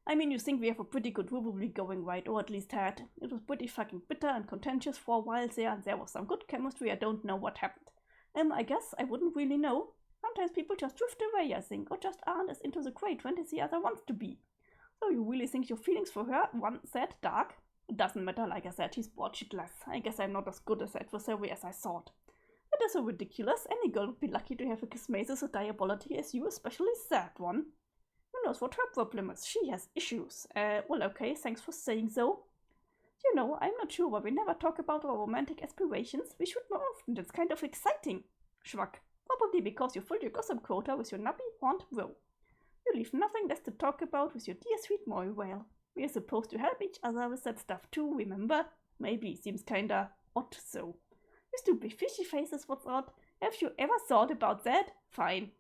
I mean, you think we have a pretty good rivalry going, right? Or at least had. It was pretty fucking bitter and contentious for a while there, and there was some good chemistry. I don't know what happened. I guess I wouldn't really know. Sometimes people just drift away, I think, or just aren't as into the crate as the other wants to be. So you really think your feelings for her weren't that dark? It doesn't matter, like I said, she's bored shitless. I guess I'm not as good as adversary as I thought. That is so ridiculous. Any girl would be lucky to have a kismasis or diabolity as you, especially sad one. Who knows what her problem is? She has issues. Well, okay, thanks for saying so. You know, I'm not sure why we never talk about our romantic aspirations. We should more often. It's kind of exciting. Shrug. Probably because you filled your gossip quota with your nubby horned bro. You leave nothing less to talk about with your dear sweet Moy whale. We are supposed to help each other with that stuff too, remember? Maybe, seems kinda odd though. You stupid fishy faces, what's odd? Have you ever thought about that? Fine.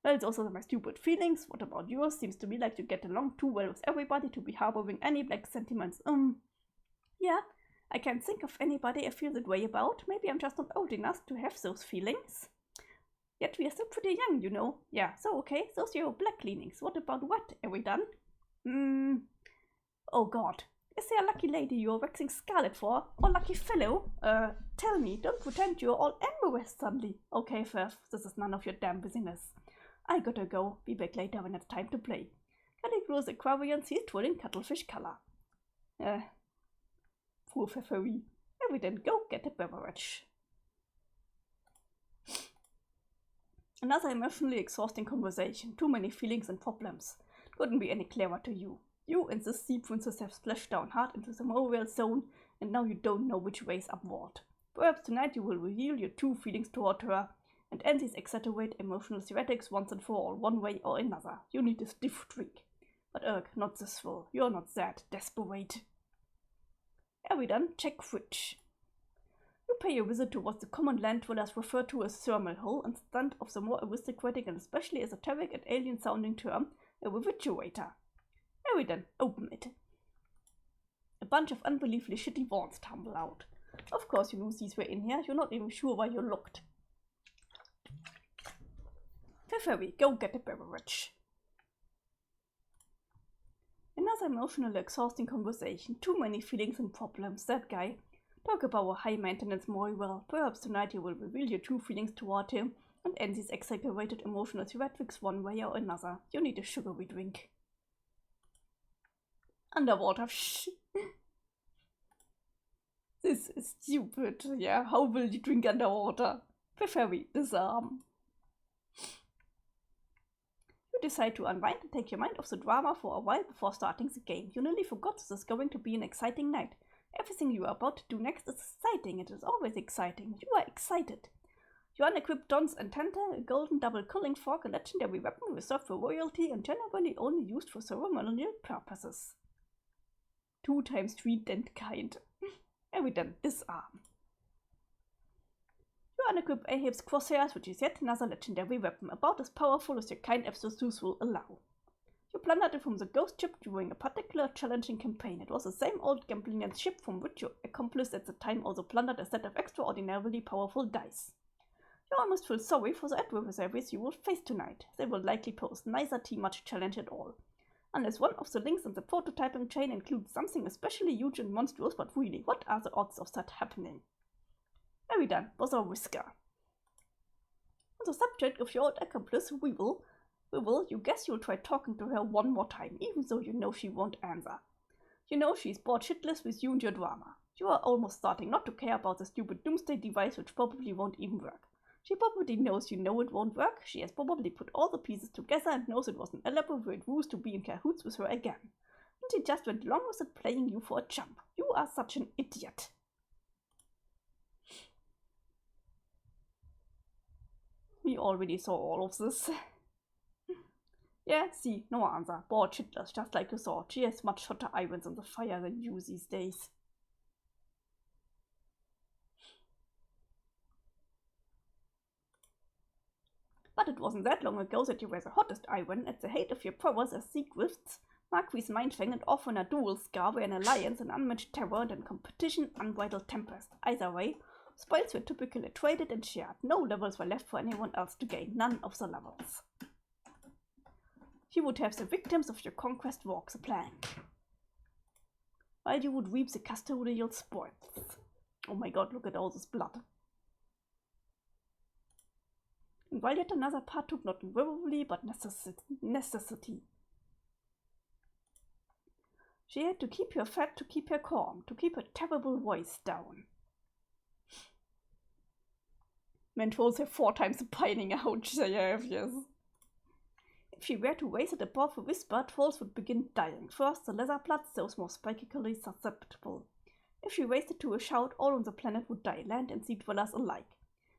Well, it's also my stupid feelings. What about yours? Seems to me like you get along too well with everybody to be harboring any black sentiments. Yeah, I can't think of anybody I feel that way about. Maybe I'm just not old enough to have those feelings. Yet we are still pretty young, you know. Yeah, so okay, those are your black leanings. What about what? Are we done? Oh god. Is there a lucky lady you're waxing scarlet for? Or lucky fellow? Tell me, don't pretend you're all amorous suddenly. Okay, Firth, this is none of your damn business. I gotta go. Be back later when it's time to play. Caligula's Aquarian sees twirling cuttlefish color. Poor Pfeffery. Evident, go get a beverage. Another emotionally exhausting conversation. Too many feelings and problems. Couldn't be any clearer to you. You and the sea princess have splashed down hard into the moral zone, and now you don't know which way is upward. Perhaps tonight you will reveal your true feelings toward her, and end these exaggerate emotional theoretics once and for all, one way or another. You need a stiff drink. But not this full. You're not that desperate. Are we done? Check fridge. You pay a visit to what the common land dwellers refer to as thermal hole, instead of the more aristocratic and especially esoteric and alien-sounding term, a refrigerator. Are we done? Open it. A bunch of unbelievably shitty wands tumble out. Of course you knew these were in here. You're not even sure why you looked. Pfeffery, go get a beverage. Another emotionally exhausting conversation. Too many feelings and problems. That guy. Talk about a high-maintenance Moriwell. Perhaps tonight you will reveal your true feelings toward him and end these exaggerated emotional theatrics one way or another. You need a sugary drink. Underwater. This is stupid. Yeah, how will you drink underwater? Very disarm. You decide to unwind and take your mind off the drama for a while before starting the game. You nearly forgot this is going to be an exciting night. Everything you are about to do next is exciting. It is always exciting. You are excited. You unequip Don's Antenta, a golden double culling fork, a legendary weapon reserved for royalty and generally only used for ceremonial purposes. 2 times 3 dent kind. Evident disarm. You unequip Ahab's crosshairs, which is yet another legendary weapon, about as powerful as your kind episodes will allow. You plundered it from the ghost ship during a particular challenging campaign. It was the same old gambling ship from which your accomplice at the time also plundered a set of extraordinarily powerful dice. You almost feel sorry for the adversaries you will face tonight. They will likely pose neither much challenge at all. Unless one of the links in the prototyping chain includes something especially huge and monstrous, but really, what are the odds of that happening? Very done, Bother Vriska. On the subject of your old accomplice, we will, you guess you'll try talking to her one more time, even though you know she won't answer. You know she's bored shitless with you and your drama. You are almost starting not to care about the stupid doomsday device which probably won't even work. She probably knows you know it won't work. She has probably put all the pieces together and knows it was an elaborate ruse to be in cahoots with her again. And she just went along with it, playing you for a chump. You are such an idiot. We already saw all of this. Yeah, see, no answer. Bored shitless, just like you saw. She has much hotter irons in the fire than you these days. But it wasn't that long ago that you were the hottest iron at the height of your prowess as Seagwifts, Marquis Mindfang, and Orphan Dual Scar were an alliance, an unmatched terror, and in competition, unbridled tempest. Either way, spoils were typically traded and shared. No levels were left for anyone else to gain, none of the levels. You would have the victims of your conquest walk the plank, while you would reap the custodial spoils. Oh my god, look at all this blood. And while yet another part took not willfully but necessity. She had to keep her fat, to keep her calm, to keep her terrible voice down. Men trolls have 4 times the pining ouch they have, yes. If she were to raise it above a whisper, trolls would begin dying. First, the leather bloods, those more psychically susceptible. If she raised it to a shout, all on the planet would die, land and sea dwellers alike.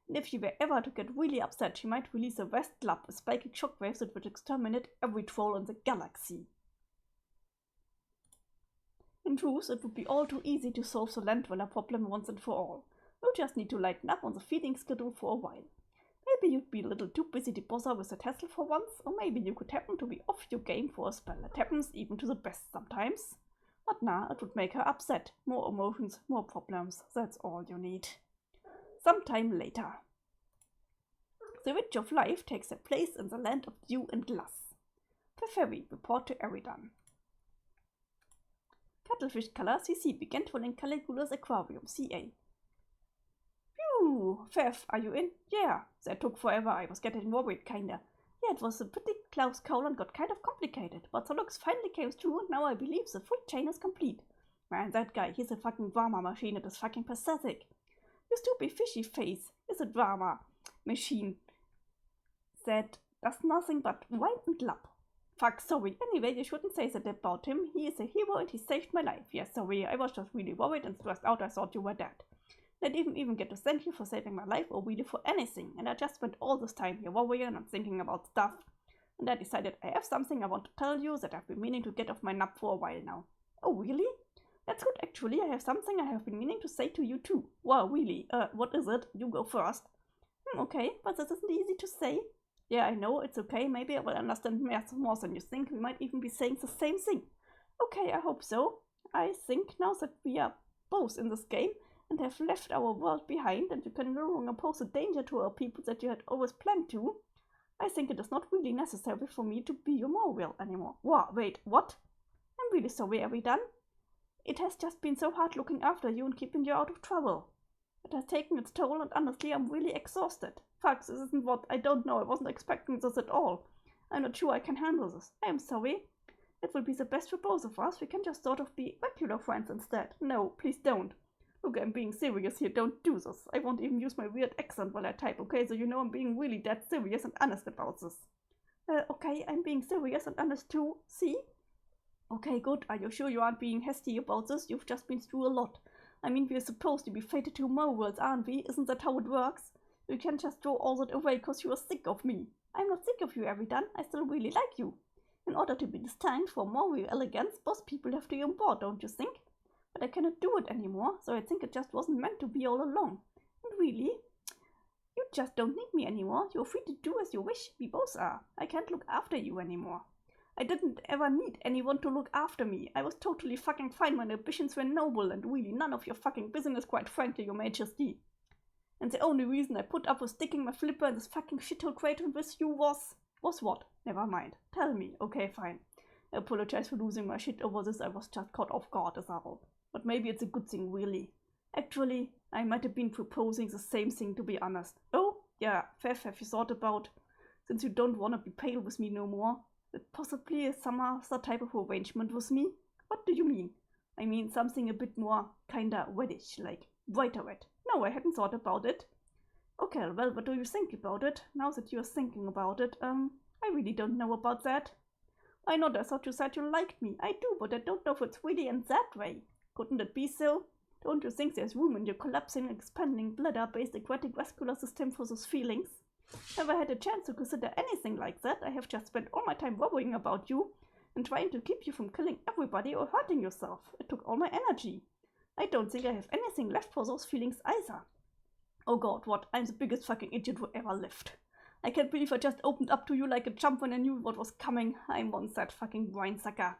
And if she were ever to get really upset, she might release a vast glub, a spiky shockwave that would exterminate every troll in the galaxy. In truth, it would be all too easy to solve the land dweller problem once and for all. You just need to lighten up on the feeding schedule for a while. Maybe you'd be a little too busy to bother with the hassle for once, or maybe you could happen to be off your game for a spell. It happens even to the best sometimes. But nah, it would make her upset. More emotions, more problems. That's all you need. Sometime later. The Witch of Life takes her place in the land of dew and glass. Ferry, report to Eridan. Cuttlefish color CC began trolling Caligula's aquarium CA. Phew, Fev, are you in? Yeah, that took forever, I was getting worried kinda. Yeah, it was a pretty close call and got kind of complicated, but the looks finally came through and now I believe the full chain is complete. Man, that guy, he's a fucking drama machine, it is fucking pathetic. You stupid fishy face is a drama machine that does nothing but whine and lap. Fuck, sorry. Anyway, you shouldn't say that about him. He is a hero and he saved my life. Yes, sorry, I was just really worried and stressed out. I thought you were dead. I didn't even get to thank you for saving my life or really for anything. And I just spent all this time here worrying and thinking about stuff. And I decided I have something I want to tell you that I've been meaning to get off my nap for a while now. Oh, really? That's good, actually. I have something I have been meaning to say to you too. Wow, really? What is it? You go first. Okay, but this isn't easy to say. Yeah, I know, it's okay. Maybe I will understand more than you think. We might even be saying the same thing. Okay, I hope so. I think now that we are both in this game and have left our world behind and you can no longer pose a danger to our people that you had always planned to, I think it is not really necessary for me to be your Moriel anymore. Wow, wait, what? I'm really sorry, are we done? It has just been so hard looking after you and keeping you out of trouble. It has taken its toll, and honestly, I'm really exhausted. Fuck, this isn't what I don't know. I wasn't expecting this at all. I'm not sure I can handle this. I am sorry. It will be the best for both of us. We can just sort of be regular friends instead. No, please don't. Look, I'm being serious here. Don't do this. I won't even use my weird accent while I type, okay? So you know I'm being really dead serious and honest about this. Okay, I'm being serious and honest too. See? Okay, good. Are you sure you aren't being hasty about this? You've just been through a lot. I mean, we're supposed to be fated to more worlds, aren't we? Isn't that how it works? You can't just throw all that away because you are sick of me. I'm not sick of you, Eridan. I still really like you. In order to be destined for more real elegance, both people have to be on board, don't you think? But I cannot do it anymore, so I think it just wasn't meant to be all along. And really, you just don't need me anymore. You're free to do as you wish. We both are. I can't look after you anymore. I didn't ever need anyone to look after me. I was totally fucking fine. My ambitions were noble, and really none of your fucking business, quite frankly, your majesty. And the only reason I put up with sticking my flipper in this fucking shithole crater with you was what? Never mind. Tell me. Okay, fine. I apologize for losing my shit over this. I was just caught off guard as well. But maybe it's a good thing, really. Actually, I might have been proposing the same thing, to be honest. Oh, yeah, Fev, have you thought about, since you don't want to be pale with me no more, that possibly some other type of arrangement with me? What do you mean? I mean something a bit more kinda reddish, like whiter red. No, I hadn't thought about it. Okay, well, what do you think about it? Now that you're thinking about it, I really don't know about that. Why not? I thought you said you liked me. I do, but I don't know if it's really in that way. Couldn't it be so? Don't you think there's room in your collapsing, expanding, bladder-based aquatic vascular system for those feelings? Never had a chance to consider anything like that. I have just spent all my time worrying about you and trying to keep you from killing everybody or hurting yourself. It took all my energy. I don't think I have anything left for those feelings either. Oh god, what? I'm the biggest fucking idiot who ever lived. I can't believe I just opened up to you like a chump when I knew what was coming. I'm once that fucking wine sucker.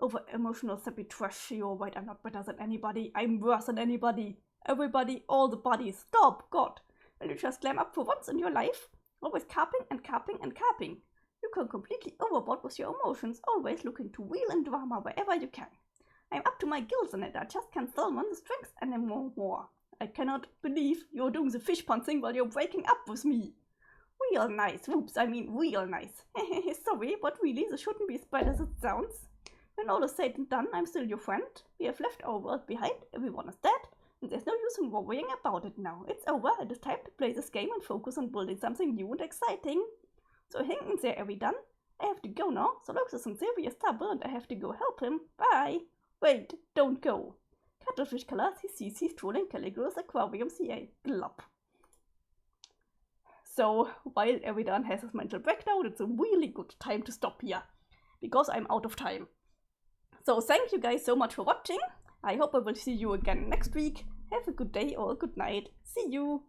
Over emotional sappy trash. You're right, I'm not better than anybody. I'm worse than anybody. Everybody, all the bodies. Stop, God. Will you just climb up for once in your life? Always carping and carping and carping. You go completely overboard with your emotions, always looking to wheel in drama wherever you can. I'm up to my gills in it. I just can't summon the strength anymore. I cannot believe you're doing the fish pond thing while you're breaking up with me. Real nice. Whoops, I mean real nice. Sorry, but really, this shouldn't be as bad as it sounds. When all is said and done, I'm still your friend. We have left our world behind. Everyone is dead. And there's no use in worrying about it now. It's over. It is time to play this game and focus on building something new and exciting. So hang in there, Eridan. I have to go now. So looks is some serious trouble and I have to go help him. Bye. Wait, don't go. Cuttlefish colors, he sees he's trolling Caligula's aquarium CA. Glop. So, while Eridan has his mental breakdown, it's a really good time to stop here. Because I'm out of time. So thank you guys so much for watching. I hope I will see you again next week. Have a good day or a good night. See you!